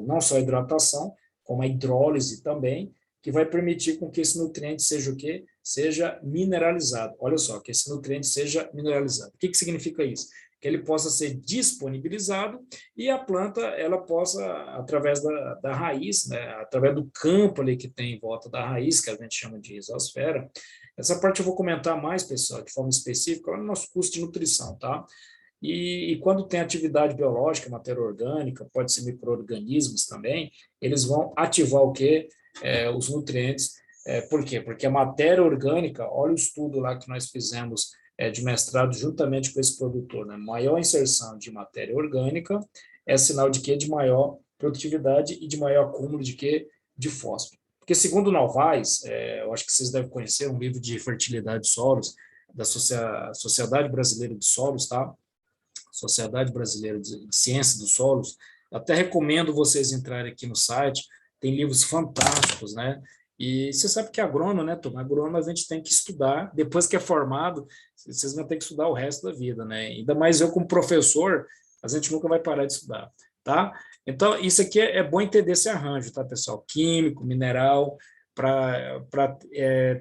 não só a hidratação, como a hidrólise também, que vai permitir com que esse nutriente seja o quê? Seja mineralizado. Olha só, que esse nutriente seja mineralizado. O que significa isso? Que ele possa ser disponibilizado e a planta ela possa, através da raiz, né, através do campo ali que tem em volta da raiz, que a gente chama de rizosfera, essa parte eu vou comentar mais, pessoal, de forma específica, lá no nosso curso de nutrição, tá? E quando tem atividade biológica, matéria orgânica, pode ser micro-organismos também, eles vão ativar o quê? Os nutrientes. Por quê? Porque a matéria orgânica, olha o estudo lá que nós fizemos de mestrado juntamente com esse produtor, né? Maior inserção de matéria orgânica é sinal de quê? De maior produtividade e de maior acúmulo de quê? De fósforo. Porque segundo Novaes, eu acho que vocês devem conhecer um livro de fertilidade de solos da Sociedade Brasileira de Solos, tá? Sociedade Brasileira de Ciência dos Solos. Até recomendo vocês entrarem aqui no site, tem livros fantásticos, né? E você sabe que agrônomo, né, turma? Agrônomo a gente tem que estudar, depois que é formado, vocês vão ter que estudar o resto da vida, né? Ainda mais eu como professor, a gente nunca vai parar de estudar, tá? Então, isso aqui é bom entender esse arranjo, tá, pessoal? Químico, mineral, para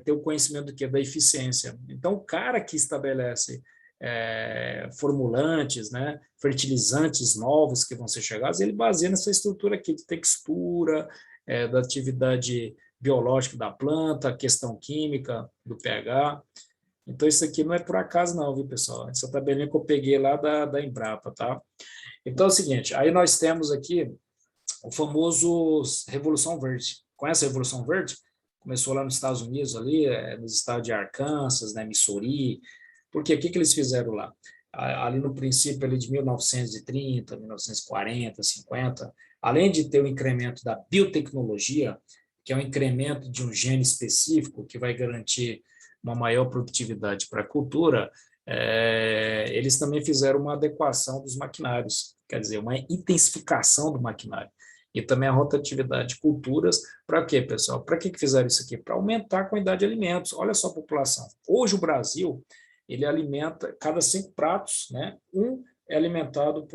ter o conhecimento do que? Da eficiência. Então, o cara que estabelece formulantes, né, fertilizantes novos que vão ser chegados, ele baseia nessa estrutura aqui de textura, da atividade biológica da planta, a questão química do pH. Então, isso aqui não é por acaso não, viu, pessoal? Essa tabelinha que eu peguei lá da Embrapa, tá? Então, é o seguinte, aí nós temos aqui o famoso Revolução Verde. Conhece a Revolução Verde? Começou lá nos Estados Unidos, ali, nos estados de Arkansas, né, Missouri. Porque o que eles fizeram lá? Ali no princípio ali de 1930, 1940, 50, além de ter o incremento da biotecnologia, que é um incremento de um gene específico que vai garantir uma maior produtividade para a cultura, eles também fizeram uma adequação dos maquinários, quer dizer, uma intensificação do maquinário. E também a rotatividade de culturas, para quê, pessoal? Para que fizeram isso aqui? Para aumentar a quantidade de alimentos. Olha só a população. Hoje o Brasil, ele alimenta, cada 5 pratos, né, um é alimentado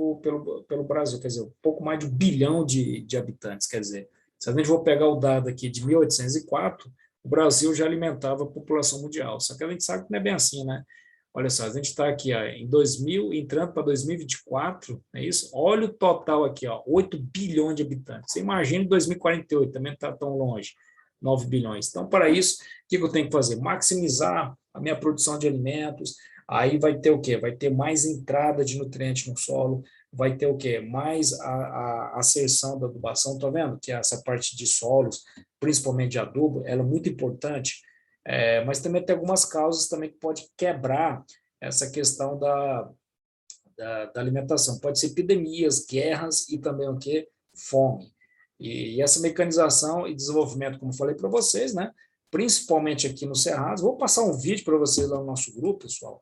pelo Brasil, quer dizer, um pouco mais de 1 bilhão de habitantes, quer dizer, se a gente for pegar o dado aqui de 1804, o Brasil já alimentava a população mundial, só que a gente sabe que não é bem assim, né? Olha só, a gente está aqui ó, em 2000, entrando para 2024, é isso? Olha o total aqui, ó, 8 bilhões de habitantes. Você imagina em 2048, também não está tão longe, 9 bilhões. Então, para isso, o que eu tenho que fazer? Maximizar a minha produção de alimentos, aí vai ter o quê? Vai ter mais entrada de nutriente no solo, vai ter o quê? Mais a asserção da adubação, tá vendo? Que essa parte de solos, principalmente de adubo, ela é muito importante, mas também tem algumas causas também que pode quebrar essa questão da alimentação. Pode ser epidemias, guerras e também o quê? Fome. E essa mecanização e desenvolvimento, como falei para vocês, né? Principalmente aqui no Cerrado. Vou passar um vídeo para vocês lá no nosso grupo, pessoal.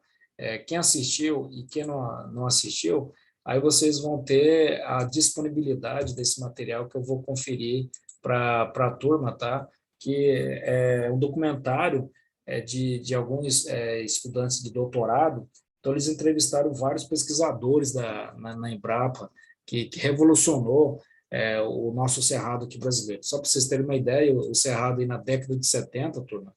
Quem assistiu e quem não assistiu, aí vocês vão ter a disponibilidade desse material que eu vou conferir para a turma, tá? Que é um documentário de alguns estudantes de doutorado. Então, eles entrevistaram vários pesquisadores na Embrapa, que revolucionou o nosso cerrado aqui brasileiro. Só para vocês terem uma ideia, o cerrado aí na década de 70, turma,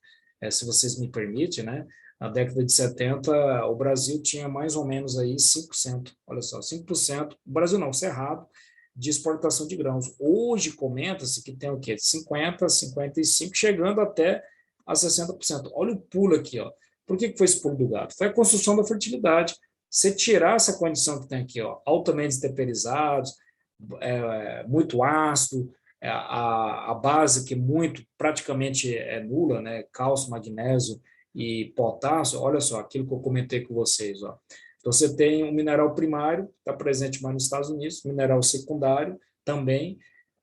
se vocês me permitem, né? Na década de 70, o Brasil tinha mais ou menos aí 5%, olha só, 5%, o Brasil não, o cerrado, de exportação de grãos. Hoje comenta-se que tem o quê? 50, 55, chegando até a 60%. Olha o pulo aqui, ó. Por que foi esse pulo do gato? Foi a construção da fertilidade. Você tirar essa condição que tem aqui, ó, altamente esteperizados, muito ácido, a base que praticamente é nula, né? Cálcio, magnésio e potássio, olha só, aquilo que eu comentei com vocês, ó. Então, você tem um mineral primário, está presente mais nos Estados Unidos, mineral secundário também,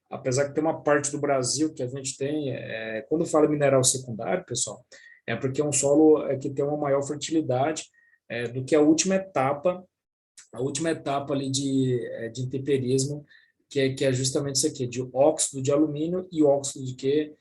apesar que tem uma parte do Brasil que a gente tem, quando fala mineral secundário, pessoal, é porque é um solo que tem uma maior fertilidade do que a última etapa a última etapa ali de intemperismo, que é justamente isso aqui, de óxido de alumínio e óxido de quê?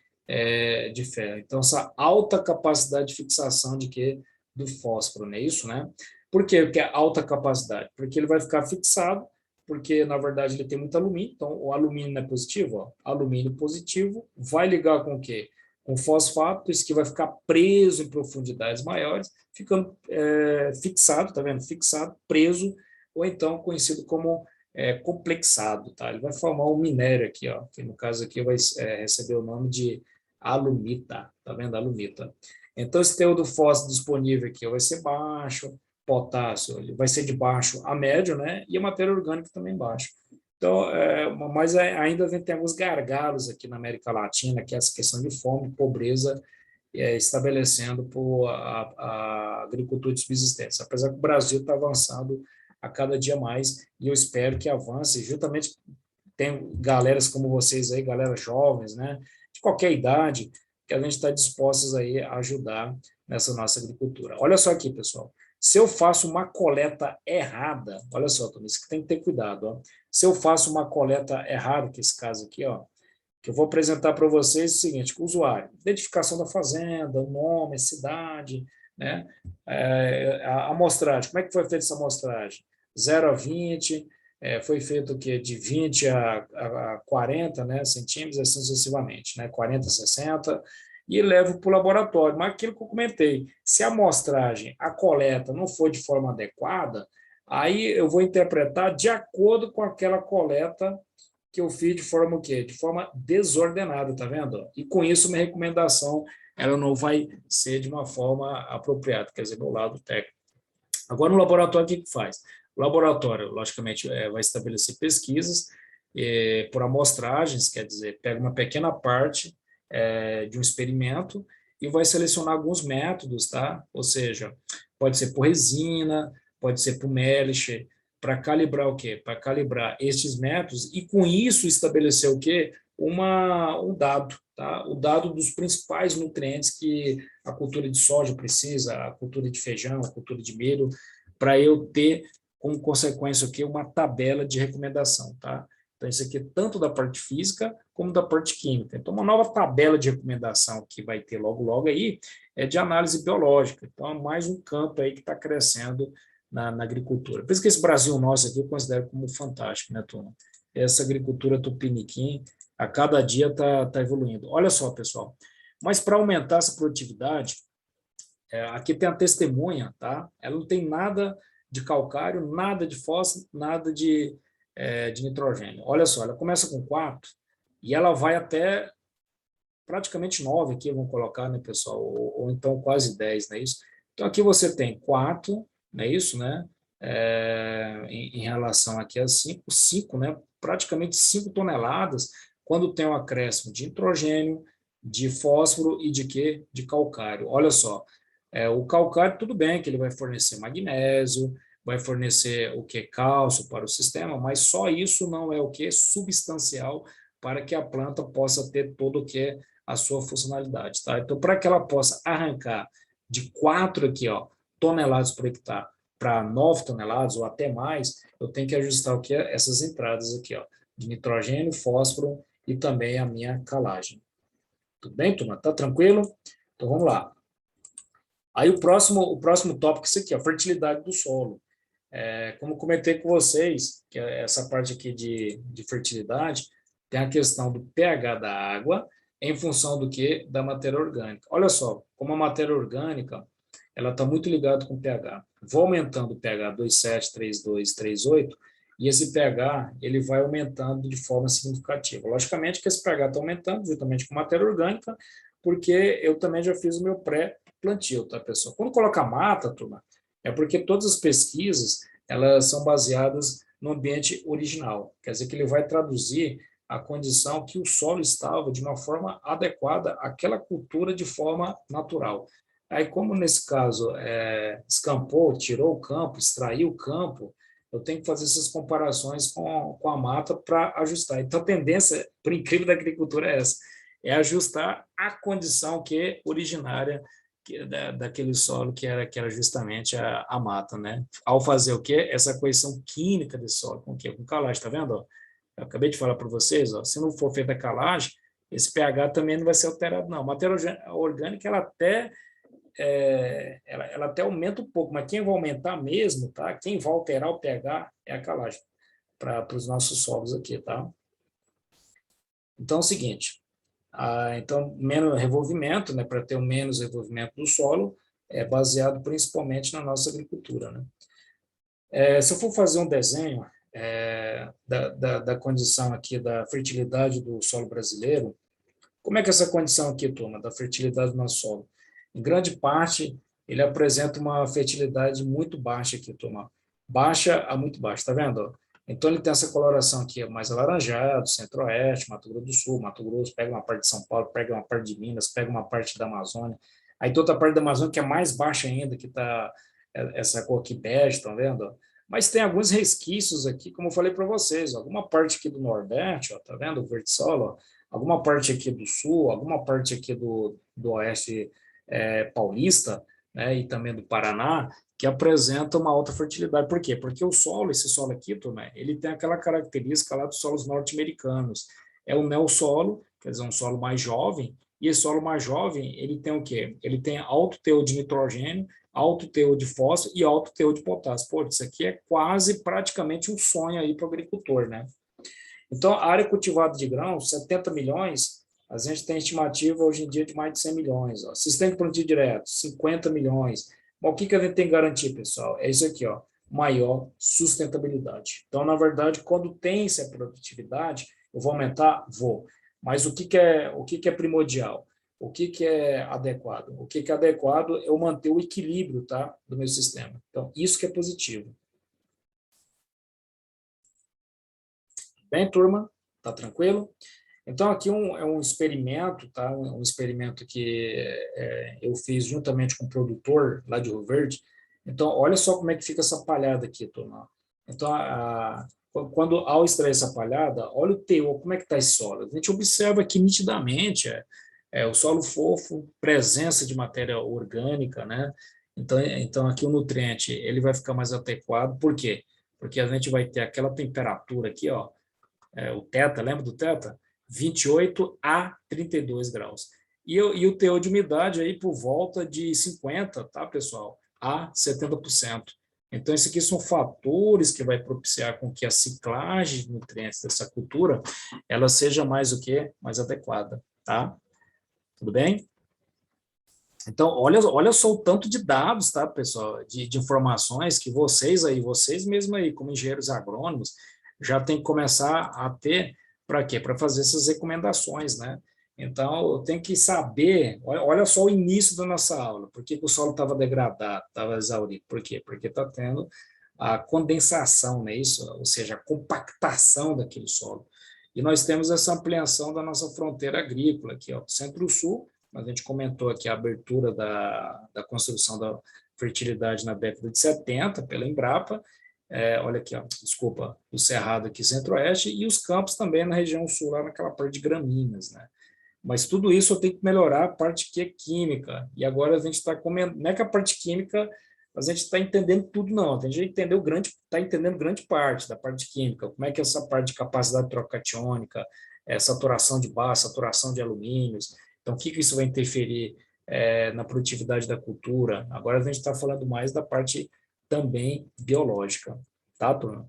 De ferro. Então, essa alta capacidade de fixação de quê? Do fósforo, não é isso, né? Por quê? Porque é alta capacidade? Porque ele vai ficar fixado, porque, na verdade, ele tem muito alumínio, então o alumínio não é positivo, ó. Alumínio positivo vai ligar com o quê? Com fosfato, isso que vai ficar preso em profundidades maiores, ficando fixado, tá vendo? Fixado, preso, ou então conhecido como complexado, tá? Ele vai formar um minério aqui, ó, que no caso aqui vai receber o nome de alunita, tá vendo? Alunita. Então, esse teor do fósforo disponível aqui vai ser baixo, potássio ele vai ser de baixo a médio, né? E a matéria orgânica também baixo. Então, mas ainda tem alguns gargalos aqui na América Latina, que é essa questão de fome, pobreza, estabelecendo por a agricultura de subsistência. Apesar que o Brasil está avançando a cada dia mais, e eu espero que avance, justamente tem galeras como vocês aí, galera jovens, né, de qualquer idade, que a gente está dispostos aí a ajudar nessa nossa agricultura. Olha só aqui, pessoal, se eu faço uma coleta errada, olha só, Tom, isso que tem que ter cuidado, ó. Se eu faço uma coleta errada, que é esse caso aqui, ó, que eu vou apresentar para vocês o seguinte, com o usuário, identificação da fazenda, o nome, a cidade, né? A amostragem, como é que foi feita essa amostragem? 0 a 20, foi feito o quê? De 20 a 40, né, centímetros, assim sucessivamente, né? 40 a 60, e levo para o laboratório. Mas aquilo que eu comentei, se a amostragem, a coleta não for de forma adequada, aí eu vou interpretar de acordo com aquela coleta que eu fiz de forma o quê? De forma desordenada, tá vendo? E com isso, minha recomendação ela não vai ser de uma forma apropriada, quer dizer, do lado técnico. Agora, no laboratório, o que que faz? O laboratório, logicamente, vai estabelecer pesquisas por amostragens, quer dizer, pega uma pequena parte de um experimento e vai selecionar alguns métodos, tá? Ou seja, pode ser por resina, pode ser por Melicher, para calibrar o quê? Para calibrar estes métodos e, com isso, estabelecer o quê? Um dado, tá? O dado dos principais nutrientes que a cultura de soja precisa, a cultura de feijão, a cultura de milho, para eu ter como consequência o quê? Uma tabela de recomendação, tá? Então, isso aqui é tanto da parte física como da parte química. Então, uma nova tabela de recomendação que vai ter logo, logo aí é de análise biológica. Então, é mais um campo aí que está crescendo na agricultura. Por isso que esse Brasil nosso aqui eu considero como fantástico, né, turma? Essa agricultura tupiniquim, a cada dia está evoluindo. Olha só, pessoal, mas para aumentar essa produtividade, aqui tem a testemunha, tá? Ela não tem nada de calcário, nada de fósforo, nada de nitrogênio. Olha só, ela começa com 4 e ela vai até praticamente 9 aqui, vamos colocar, né, pessoal? Ou então quase 10, não é isso? Então aqui você tem 4, não é isso, né? Em relação aqui a 5, né? Praticamente 5 toneladas quando tem um acréscimo de nitrogênio, de fósforo e de quê? De calcário. Olha só, o calcário, tudo bem que ele vai fornecer magnésio, vai fornecer o que? Cálcio para o sistema, mas só isso não é o que? Substancial para que a planta possa ter todo o que? A sua funcionalidade, tá? Então, para que ela possa arrancar de 4 aqui, ó, toneladas por hectare para 9 toneladas ou até mais, eu tenho que ajustar o que? Essas entradas aqui, ó, de nitrogênio, fósforo e também a minha calagem. Tudo bem, turma? Tá tranquilo? Então, vamos lá. Aí o próximo tópico é esse aqui, a fertilidade do solo. Como comentei com vocês, que é essa parte aqui de fertilidade, tem a questão do pH da água em função do que? Da matéria orgânica. Olha só, como a matéria orgânica, ela está muito ligada com o pH. Vou aumentando o pH 2,7, 3,2, 3,8, e esse pH ele vai aumentando de forma significativa. Logicamente que esse pH está aumentando juntamente com matéria orgânica, porque eu também já fiz o meu pré-plantio, tá, pessoal? Quando coloca mata, turma, é porque todas as pesquisas elas são baseadas no ambiente original. Quer dizer que ele vai traduzir a condição que o solo estava de uma forma adequada àquela cultura de forma natural. Aí, como nesse caso escampou, tirou o campo, extraiu o campo, eu tenho que fazer essas comparações com a mata para ajustar. Então, a tendência, por incrível da agricultura, é essa, é ajustar a condição que é originária daquele solo que era justamente a mata, né? Ao fazer o quê? Essa correção química desse solo, com o quê? Com calagem, tá vendo? Ó? Eu acabei de falar para vocês, ó, se não for feita a calagem, esse pH também não vai ser alterado, não. A matéria orgânica, ela até aumenta um pouco, mas quem vai aumentar mesmo, tá? Quem vai alterar o pH é a calagem para os nossos solos aqui, tá? Então é o seguinte, então menos revolvimento, né? Para ter um menos revolvimento do solo, é baseado principalmente na nossa agricultura, né? Se eu for fazer um desenho da condição aqui da fertilidade do solo brasileiro, como é que é essa condição aqui, turma, da fertilidade do nosso solo? Em grande parte, ele apresenta uma fertilidade muito baixa aqui, turma. Baixa a muito baixa, tá vendo? Então, ele tem essa coloração aqui mais alaranjado, centro-oeste, Mato Grosso do Sul, Mato Grosso, pega uma parte de São Paulo, pega uma parte de Minas, pega uma parte da Amazônia. Aí tem outra parte da Amazônia que é mais baixa ainda, que está essa cor aqui bege, tá vendo? Mas tem alguns resquícios aqui, como eu falei para vocês, alguma parte aqui do Nordeste, ó, tá vendo? O verde solo, ó, alguma parte aqui do Sul, alguma parte aqui do Oeste paulista, né, e também do Paraná, que apresenta uma alta fertilidade. Por quê? Porque o solo, esse solo aqui, turma, ele tem aquela característica lá dos solos norte-americanos. É o neossolo, quer dizer, um solo mais jovem, e esse solo mais jovem, ele tem o quê? Ele tem alto teor de nitrogênio, alto teor de fósforo e alto teor de potássio. Pô, isso aqui é quase praticamente um sonho aí para o agricultor, né? Então, a área cultivada de grãos, 70 milhões, a gente tem estimativa hoje em dia de mais de 100 milhões. Ó. Sistema de plantio direto, 50 milhões. Bom, o que a gente tem que garantir, pessoal? É isso aqui, ó, maior sustentabilidade. Então, na verdade, quando tem essa produtividade, eu vou aumentar? Vou. Mas o que é primordial? O que é adequado? O que é adequado é eu manter o equilíbrio, tá, do meu sistema. Então, isso que é positivo. Bem, turma? Tá tranquilo? Então, aqui é um experimento, tá? Um experimento que eu fiz juntamente com o produtor lá de Rio Verde. Então, olha só como é que fica essa palhada aqui, turma. Então, quando ao extrair essa palhada, olha o teor, como é que está esse solo. A gente observa aqui nitidamente o solo fofo, presença de matéria orgânica, né? Então, aqui o nutriente ele vai ficar mais adequado. Por quê? Porque a gente vai ter aquela temperatura aqui, ó, o teta, lembra do teta? 28 a 32 graus. E o teor de umidade aí por volta de 50, tá, pessoal? A 70%. Então, isso aqui são fatores que vai propiciar com que a ciclagem de nutrientes dessa cultura ela seja mais o quê? Mais adequada, tá? Tudo bem? Então, olha só o tanto de dados, tá, pessoal, de informações que vocês mesmos aí, como engenheiros agrônomos, já tem que começar a ter para quê? Para fazer essas recomendações, né? Então, eu tenho que saber, olha só o início da nossa aula, por que o solo estava degradado, estava exaurido, por quê? Porque está tendo a condensação, né, isso? Ou seja, a compactação daquele solo. E nós temos essa ampliação da nossa fronteira agrícola aqui, ó, Centro-Sul. A gente comentou aqui a abertura da construção da fertilidade na década de 70 pela Embrapa, olha aqui, ó, desculpa, o Cerrado aqui Centro-Oeste, e os campos também na região sul, lá naquela parte de Gramíneas, né? Mas tudo isso eu tenho que melhorar a parte que é química, e agora a gente está comentando, não é que a parte química a gente está entendendo tudo, não, a gente está entendendo grande parte da parte química, como é que é essa parte de capacidade trocatiônica, saturação de base, saturação de alumínios, então o que isso vai interferir na produtividade da cultura. Agora a gente está falando mais da parte também biológica, tá, turma?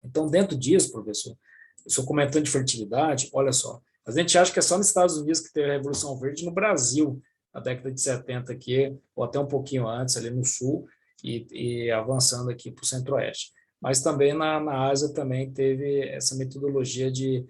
Então, dentro disso, professor, eu estou comentando de fertilidade, olha só, a gente acha que é só nos Estados Unidos que teve a Revolução Verde, no Brasil, na década de 70 aqui, ou até um pouquinho antes, ali no sul, e avançando aqui para o centro-oeste. Mas também na Ásia também teve essa metodologia de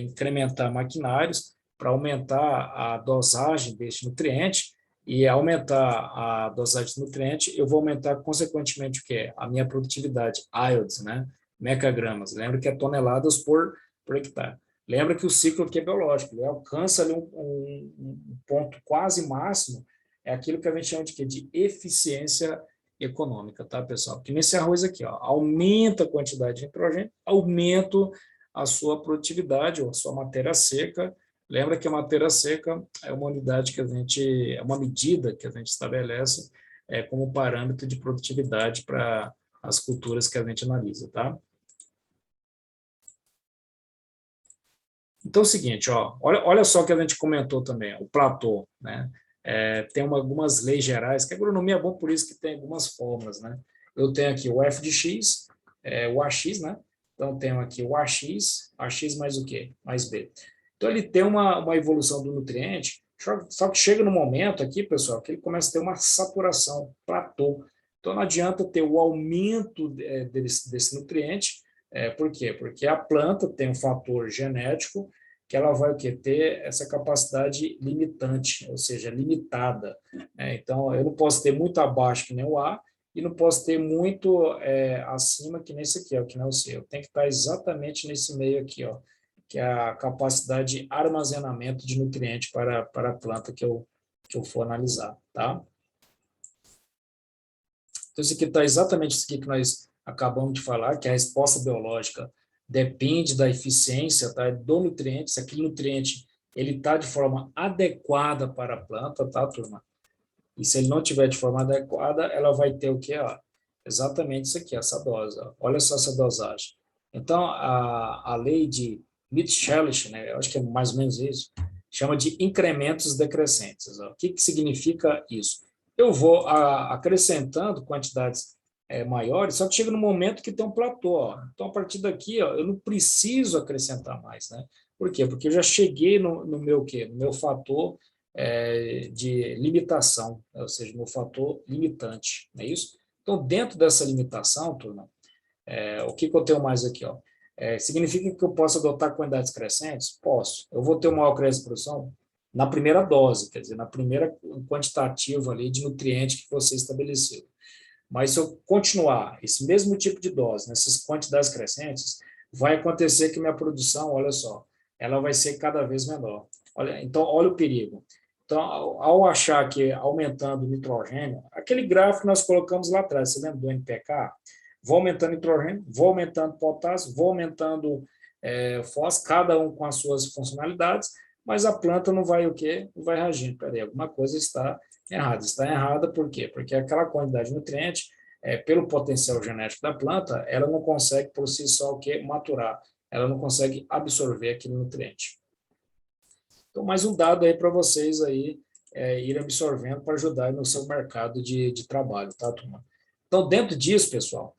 incrementar maquinários para aumentar a dosagem deste nutriente, e aumentar a dosagem de nutriente, eu vou aumentar consequentemente o que é? A minha produtividade, IODS, né? Mecagramas. Lembra que é toneladas por hectare. Lembra que o ciclo aqui é biológico, ele alcança ali um ponto quase máximo, é aquilo que a gente chama de quê? De eficiência econômica, tá, pessoal? Que nesse arroz aqui, ó, aumenta a quantidade de nitrogênio, aumenta a sua produtividade, ou a sua matéria seca, Lembra que a matéria seca é uma unidade que a gente, é uma medida que a gente estabelece como parâmetro de produtividade para as culturas que a gente analisa, tá? Então é o seguinte, ó, olha só o que a gente comentou também, o platô, né? Tem algumas leis gerais, que a agronomia é bom por isso que tem algumas fórmulas, né? Eu tenho aqui o f de x, o ax, né? Então tenho aqui o ax mais o quê? Mais b. Então ele tem uma evolução do nutriente, só que chega no momento aqui, pessoal, que ele começa a ter uma saturação, platô. Então não adianta ter o aumento desse nutriente, por quê? Porque a planta tem um fator genético que ela vai o quê? Ter essa capacidade limitante, ou seja, limitada. Então, eu não posso ter muito abaixo que nem o A e não posso ter muito acima que nem esse aqui, ó, que nem o C. Eu tenho que estar exatamente nesse meio aqui, ó, que é a capacidade de armazenamento de nutrientes para a planta que eu for analisar, tá? Então, isso aqui está exatamente isso aqui que nós acabamos de falar, que a resposta biológica depende da eficiência, tá, do nutriente, se aquele nutriente ele está de forma adequada para a planta, tá, turma? E se ele não tiver de forma adequada, ela vai ter o quê? Ó? Exatamente isso aqui, essa dose. Ó. Olha só essa dosagem. Então, a lei de Michelich, né, eu acho que é mais ou menos isso, chama de incrementos decrescentes. Ó. O que significa isso? Eu vou acrescentando quantidades maiores, só que chega no momento que tem um platô. Ó. Então, a partir daqui, ó, eu não preciso acrescentar mais. Né? Por quê? Porque eu já cheguei no meu quê? No meu fator de limitação, ou seja, meu fator limitante, não é isso? Então, dentro dessa limitação, turma, o que eu tenho mais aqui? Ó? Significa que eu posso adotar quantidades crescentes? Posso. Eu vou ter uma maior crescimento de produção na primeira dose, quer dizer, na primeira quantitativa ali de nutriente que você estabeleceu. Mas se eu continuar esse mesmo tipo de dose, nessas quantidades crescentes, vai acontecer que minha produção, olha só, ela vai ser cada vez menor. Então, olha o perigo. Então, ao achar que aumentando o nitrogênio, aquele gráfico que nós colocamos lá atrás, você lembra do NPK? Vou aumentando nitrogênio, vou aumentando potássio, vou aumentando fósforo, cada um com as suas funcionalidades, mas a planta não vai o quê? Não vai reagindo. Peraí, alguma coisa está errada. Está errada por quê? Porque aquela quantidade de nutriente, pelo potencial genético da planta, ela não consegue por si só o quê? Maturar. Ela não consegue absorver aquele nutriente. Então, mais um dado aí para vocês aí ir absorvendo para ajudar no seu mercado de trabalho, tá, turma? Então, dentro disso, pessoal,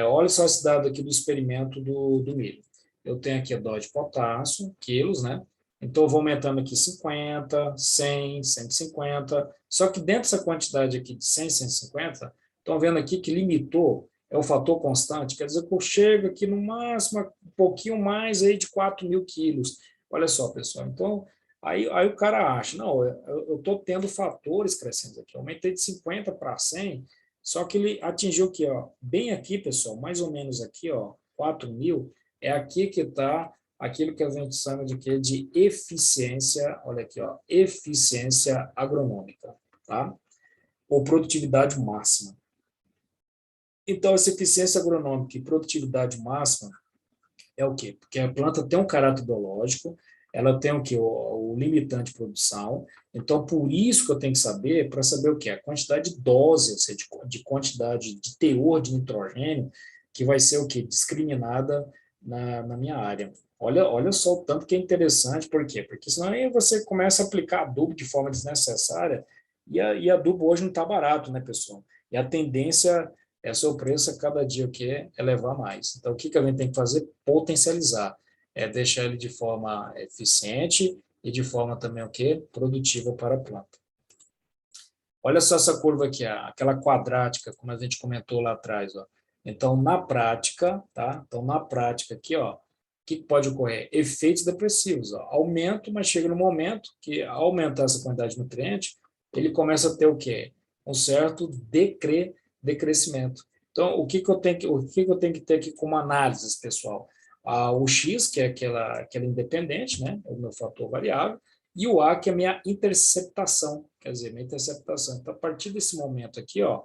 olha só esse dado aqui do experimento do milho. Eu tenho aqui a dose de potássio, quilos, né? Então, eu vou aumentando aqui 50, 100, 150. Só que dentro dessa quantidade aqui de 100, 150, estão vendo aqui que limitou, é o fator constante, quer dizer que eu chego aqui no máximo um pouquinho mais aí de 4.000 quilos. Olha só, pessoal, então aí o cara acha, não, eu estou tendo fatores crescendo aqui, eu aumentei de 50 para 100, só que ele atingiu aqui, ó, bem aqui, pessoal, mais ou menos aqui, ó, 4.000, é aqui que está aquilo que a gente chama de quê? De eficiência, olha aqui, ó, eficiência agronômica, tá? Ou produtividade máxima. Então, essa eficiência agronômica e produtividade máxima é o quê? Porque a planta tem um caráter biológico, ela tem o quê? O limitante de produção. Então, por isso que eu tenho que saber, para saber o quê? A quantidade de dose, ou seja, de quantidade de teor de nitrogênio, que vai ser o quê? Discriminada na minha área. Olha só o tanto que é interessante, por quê? Porque senão aí você começa a aplicar adubo de forma desnecessária, e adubo hoje não está barato, né, pessoal? E a tendência seu preço a cada dia o que é elevar mais. Então, o que a gente tem que fazer? Potencializar, deixar ele de forma eficiente e de forma também o que produtiva para a planta. Olha só essa curva aqui, aquela quadrática, como a gente comentou lá atrás, ó. Então, na prática, tá? Então, na prática aqui, ó, o que pode ocorrer? Efeitos depressivos, ó. Aumento, mas chega no momento que, ao aumentar essa quantidade de nutriente, ele começa a ter o quê? Um certo decrescimento. Então, o que eu tenho que ter aqui como análise, pessoal? O X, que é aquela independente, né? É o meu fator variável, e o A, que é a minha interceptação, quer dizer, minha interceptação. Então, a partir desse momento aqui, ó,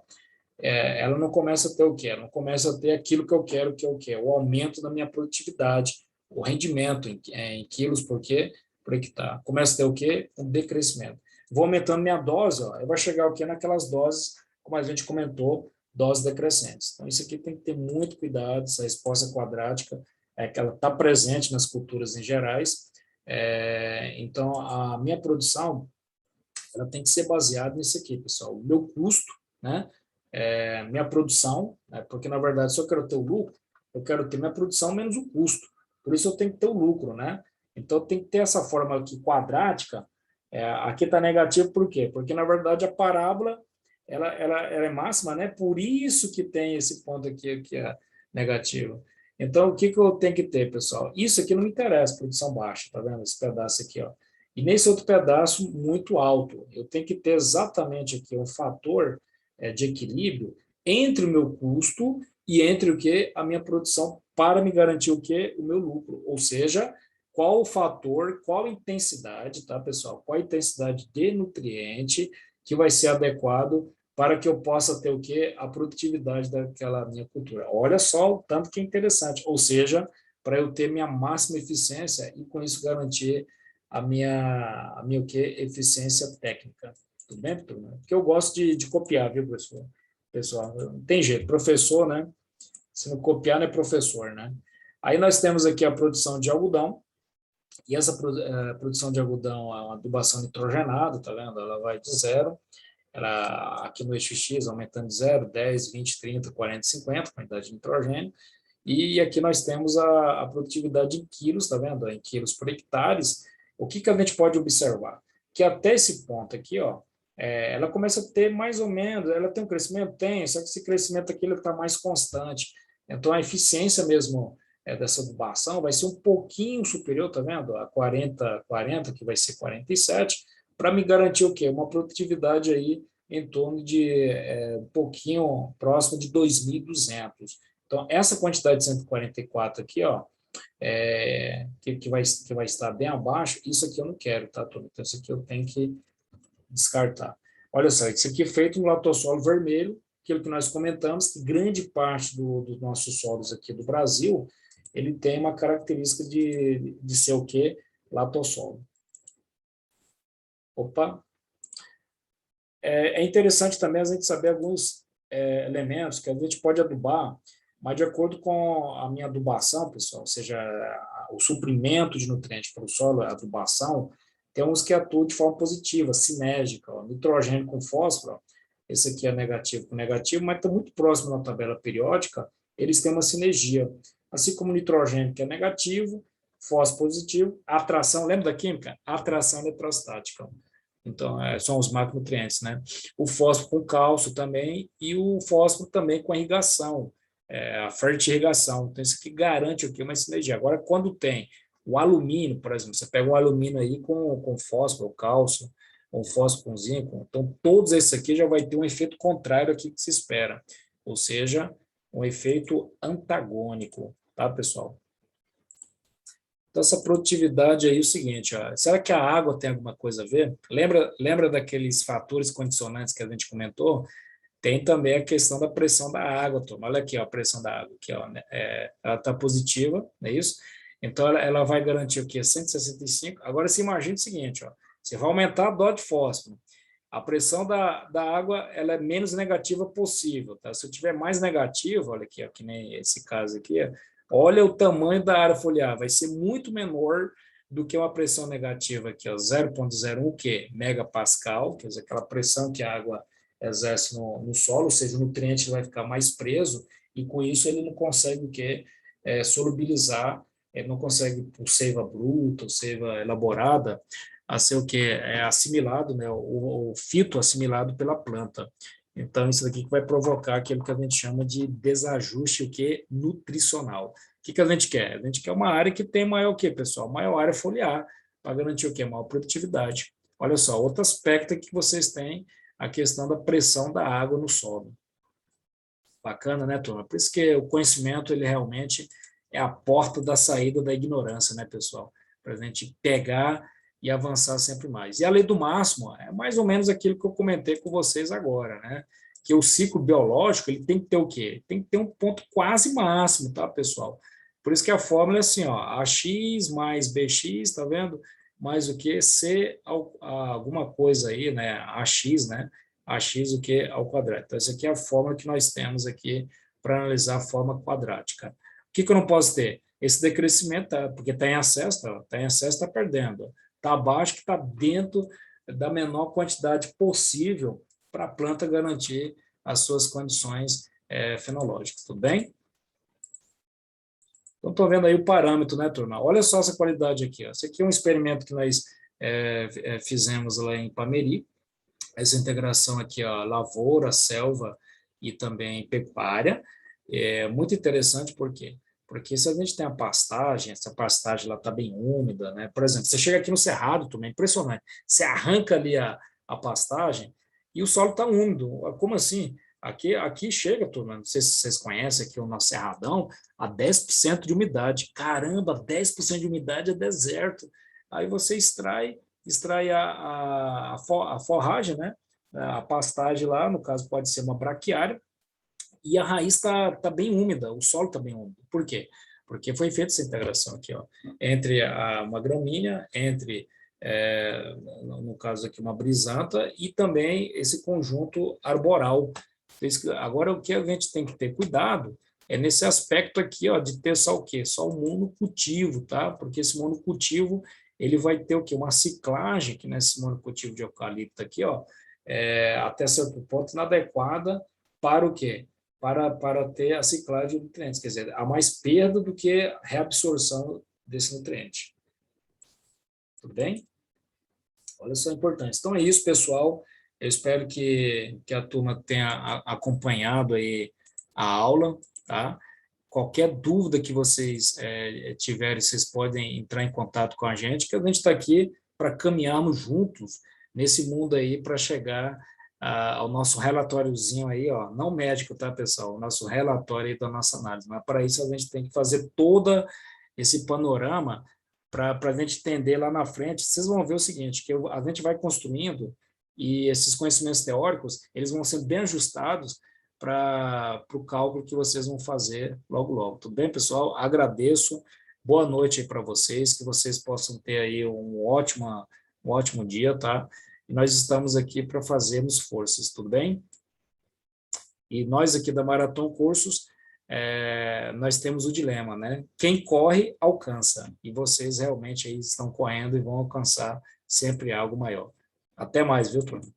ela não começa a ter o quê? Ela não começa a ter aquilo que eu quero, que é o quê? O aumento da minha produtividade, o rendimento em quilos, por quê? por hectare. Começa a ter o quê? Um decrescimento. Vou aumentando minha dose, ó, vai chegar o quê? Naquelas doses, como a gente comentou, doses decrescentes. Então, isso aqui tem que ter muito cuidado, essa resposta quadrática, que ela está presente nas culturas em gerais. Então, a minha produção, ela tem que ser baseada nisso aqui, pessoal. O meu custo, né? Minha produção, né? Porque, na verdade, se eu quero ter o lucro, eu quero ter minha produção menos o custo. Por isso, eu tenho que ter o lucro, né? Então, tem que ter essa forma aqui quadrática. Aqui está negativo por quê? Porque, na verdade, a parábola ela é máxima, né? Por isso que tem esse ponto aqui que é negativo. Então, o que eu tenho que ter, pessoal? Isso aqui não me interessa, produção baixa, tá vendo? Esse pedaço aqui, ó. E nesse outro pedaço, muito alto. Eu tenho que ter exatamente aqui um fator de equilíbrio entre o meu custo e entre o que a minha produção para me garantir o que o meu lucro, ou seja, qual o fator, qual a intensidade, tá, pessoal? Qual a intensidade de nutriente que vai ser adequado para que eu possa ter o que a produtividade daquela minha cultura. Olha só o tanto que é interessante, ou seja, para eu ter minha máxima eficiência e com isso garantir a minha o quê? Eficiência técnica. Tudo bem, turma? Porque eu gosto de copiar, viu, professor? Pessoal, não tem jeito, professor, né? Se não copiar, não é professor, né? Aí nós temos aqui a produção de algodão, e essa produção de algodão é uma adubação nitrogenada, tá vendo? Ela vai de zero, ela, aqui no eixo X, aumentando de 0, 10, 20, 30, 40, 50, quantidade de nitrogênio, e aqui nós temos a produtividade em quilos, tá vendo? Em quilos por hectares. O que a gente pode observar? Que até esse ponto aqui, ó, ela começa a ter mais ou menos, ela tem um crescimento? Tem, só que esse crescimento aqui está mais constante. Então, a eficiência mesmo dessa adubação vai ser um pouquinho superior, tá vendo? A 40, que vai ser 47, para me garantir o quê? Uma produtividade aí em torno de um pouquinho próximo de 2.200. Então, essa quantidade de 144 aqui, ó, que vai estar bem abaixo, isso aqui eu não quero, tá, turma? Então, isso aqui eu tenho que descartar. Olha só, isso aqui é feito no latossolo vermelho, aquilo que nós comentamos, que grande parte dos nossos solos aqui do Brasil, ele tem uma característica de ser o quê? Latossolo. Opa! É interessante também a gente saber alguns elementos que a gente pode adubar, mas de acordo com a minha adubação, pessoal, ou seja, o suprimento de nutrientes para o solo, a adubação, tem uns que atuam de forma positiva, sinérgica, ó, nitrogênio com fósforo, ó, esse aqui é negativo com negativo, mas está muito próximo na tabela periódica, eles têm uma sinergia, assim como o nitrogênio, que é negativo, fósforo positivo, atração, lembra da química? Atração eletrostática. Então, são os macronutrientes, né? O fósforo com cálcio também, e o fósforo também com a irrigação, a fertirrigação. Então, isso aqui garante o quê? Uma sinergia. Agora, quando tem o alumínio, por exemplo, você pega um alumínio aí com fósforo, cálcio, ou fósforo com zinco, então todos esses aqui já vai ter um efeito contrário aqui que se espera, ou seja, um efeito antagônico, tá, pessoal? Então, essa produtividade aí é o seguinte, ó, será que a água tem alguma coisa a ver? Lembra daqueles fatores condicionantes que a gente comentou? Tem também a questão da pressão da água, turma. Olha aqui, ó, a pressão da água, aqui, ó, né? Ela está positiva, não é isso? Então, ela vai garantir o quê? 165. Agora, você imagina o seguinte, ó, você vai aumentar a dose de fósforo. A pressão da água ela é menos negativa possível, tá? Se eu tiver mais negativa, olha aqui, ó, que nem esse caso aqui, ó, olha o tamanho da área foliar, vai ser muito menor do que uma pressão negativa aqui, ó, 0,01 o quê? Megapascal, quer dizer, aquela pressão que a água exerce no solo, ou seja, o nutriente vai ficar mais preso e com isso ele não consegue o quê? Solubilizar, ele não consegue, por seiva bruta, ou seiva elaborada, a ser o que é assimilado, né, o fito assimilado pela planta. Então, isso daqui que vai provocar aquilo que a gente chama de desajuste o que nutricional. O que a gente quer? A gente quer uma área que tem maior o quê, pessoal? Maior área foliar, para garantir o quê? Maior produtividade. Olha só, outro aspecto que vocês têm, a questão da pressão da água no solo. Bacana, né, turma? Por isso que o conhecimento, ele realmente é a porta da saída da ignorância, né, pessoal? Para a gente pegar e avançar sempre mais. E a lei do máximo é mais ou menos aquilo que eu comentei com vocês agora, né? Que o ciclo biológico ele tem que ter o quê? Tem que ter um ponto quase máximo, tá, pessoal? Por isso que a fórmula é assim, ó, AX mais BX, tá vendo? mais o que C alguma coisa aí, né, AX, né, AX o que ao quadrado. Então, essa aqui é a fórmula que nós temos aqui para analisar a forma quadrática. O que eu não posso ter? Esse decrescimento, porque está em excesso, está em excesso, está perdendo. Está abaixo, que está dentro da menor quantidade possível para a planta garantir as suas condições fenológicas, tudo bem? Então, estou vendo aí o parâmetro, né, turma? Olha só essa qualidade aqui. Ó. Esse aqui é um experimento que nós fizemos lá em Ipameri. Essa integração aqui, ó, lavoura, selva e também pecuária. É muito interessante, por quê? Porque se a gente tem a pastagem, essa pastagem lá está bem úmida, né? Por exemplo, você chega aqui no Cerrado, também é impressionante. Você arranca ali a pastagem e o solo está úmido. Como assim? Aqui chega, turma, não sei se vocês conhecem aqui o nosso Cerradão, a 10% de umidade. Caramba, 10% de umidade é deserto. Aí você extrai a forragem, né? A pastagem lá, no caso pode ser uma braquiária, e a raiz está bem úmida, o solo está bem úmido. Por quê? Porque foi feita essa integração aqui, ó, entre uma gramínea, entre, no caso aqui, uma brisanta, e também esse conjunto arboral. Agora, o que a gente tem que ter cuidado é nesse aspecto aqui, ó, de ter só o quê? Só o monocultivo, tá? Porque esse monocultivo, ele vai ter o quê? Uma ciclagem, que nesse monocultivo de eucalipto aqui, ó, até certo ponto inadequada para o quê? Para ter a ciclagem de nutrientes, quer dizer, há mais perda do que reabsorção desse nutriente. Tudo bem? Olha só a importância. Então é isso, pessoal. Eu espero que a turma tenha acompanhado aí a aula, tá? Qualquer dúvida que vocês tiverem, vocês podem entrar em contato com a gente, que a gente está aqui para caminharmos juntos nesse mundo aí para chegar ao nosso relatóriozinho aí, ó, não médico, tá, pessoal? O nosso relatório aí da nossa análise. Mas para isso a gente tem que fazer todo esse panorama para a gente entender lá na frente. Vocês vão ver o seguinte, que a gente vai construindo e esses conhecimentos teóricos, eles vão ser bem ajustados para o cálculo que vocês vão fazer logo, logo. Tudo bem, pessoal? Agradeço. Boa noite aí para vocês, que vocês possam ter aí um ótimo dia, tá? E nós estamos aqui para fazermos forças, tudo bem? E nós aqui da Marathon Cursos, nós temos o dilema, né? Quem corre, alcança. E vocês realmente aí estão correndo e vão alcançar sempre algo maior. Até mais, viu, turma?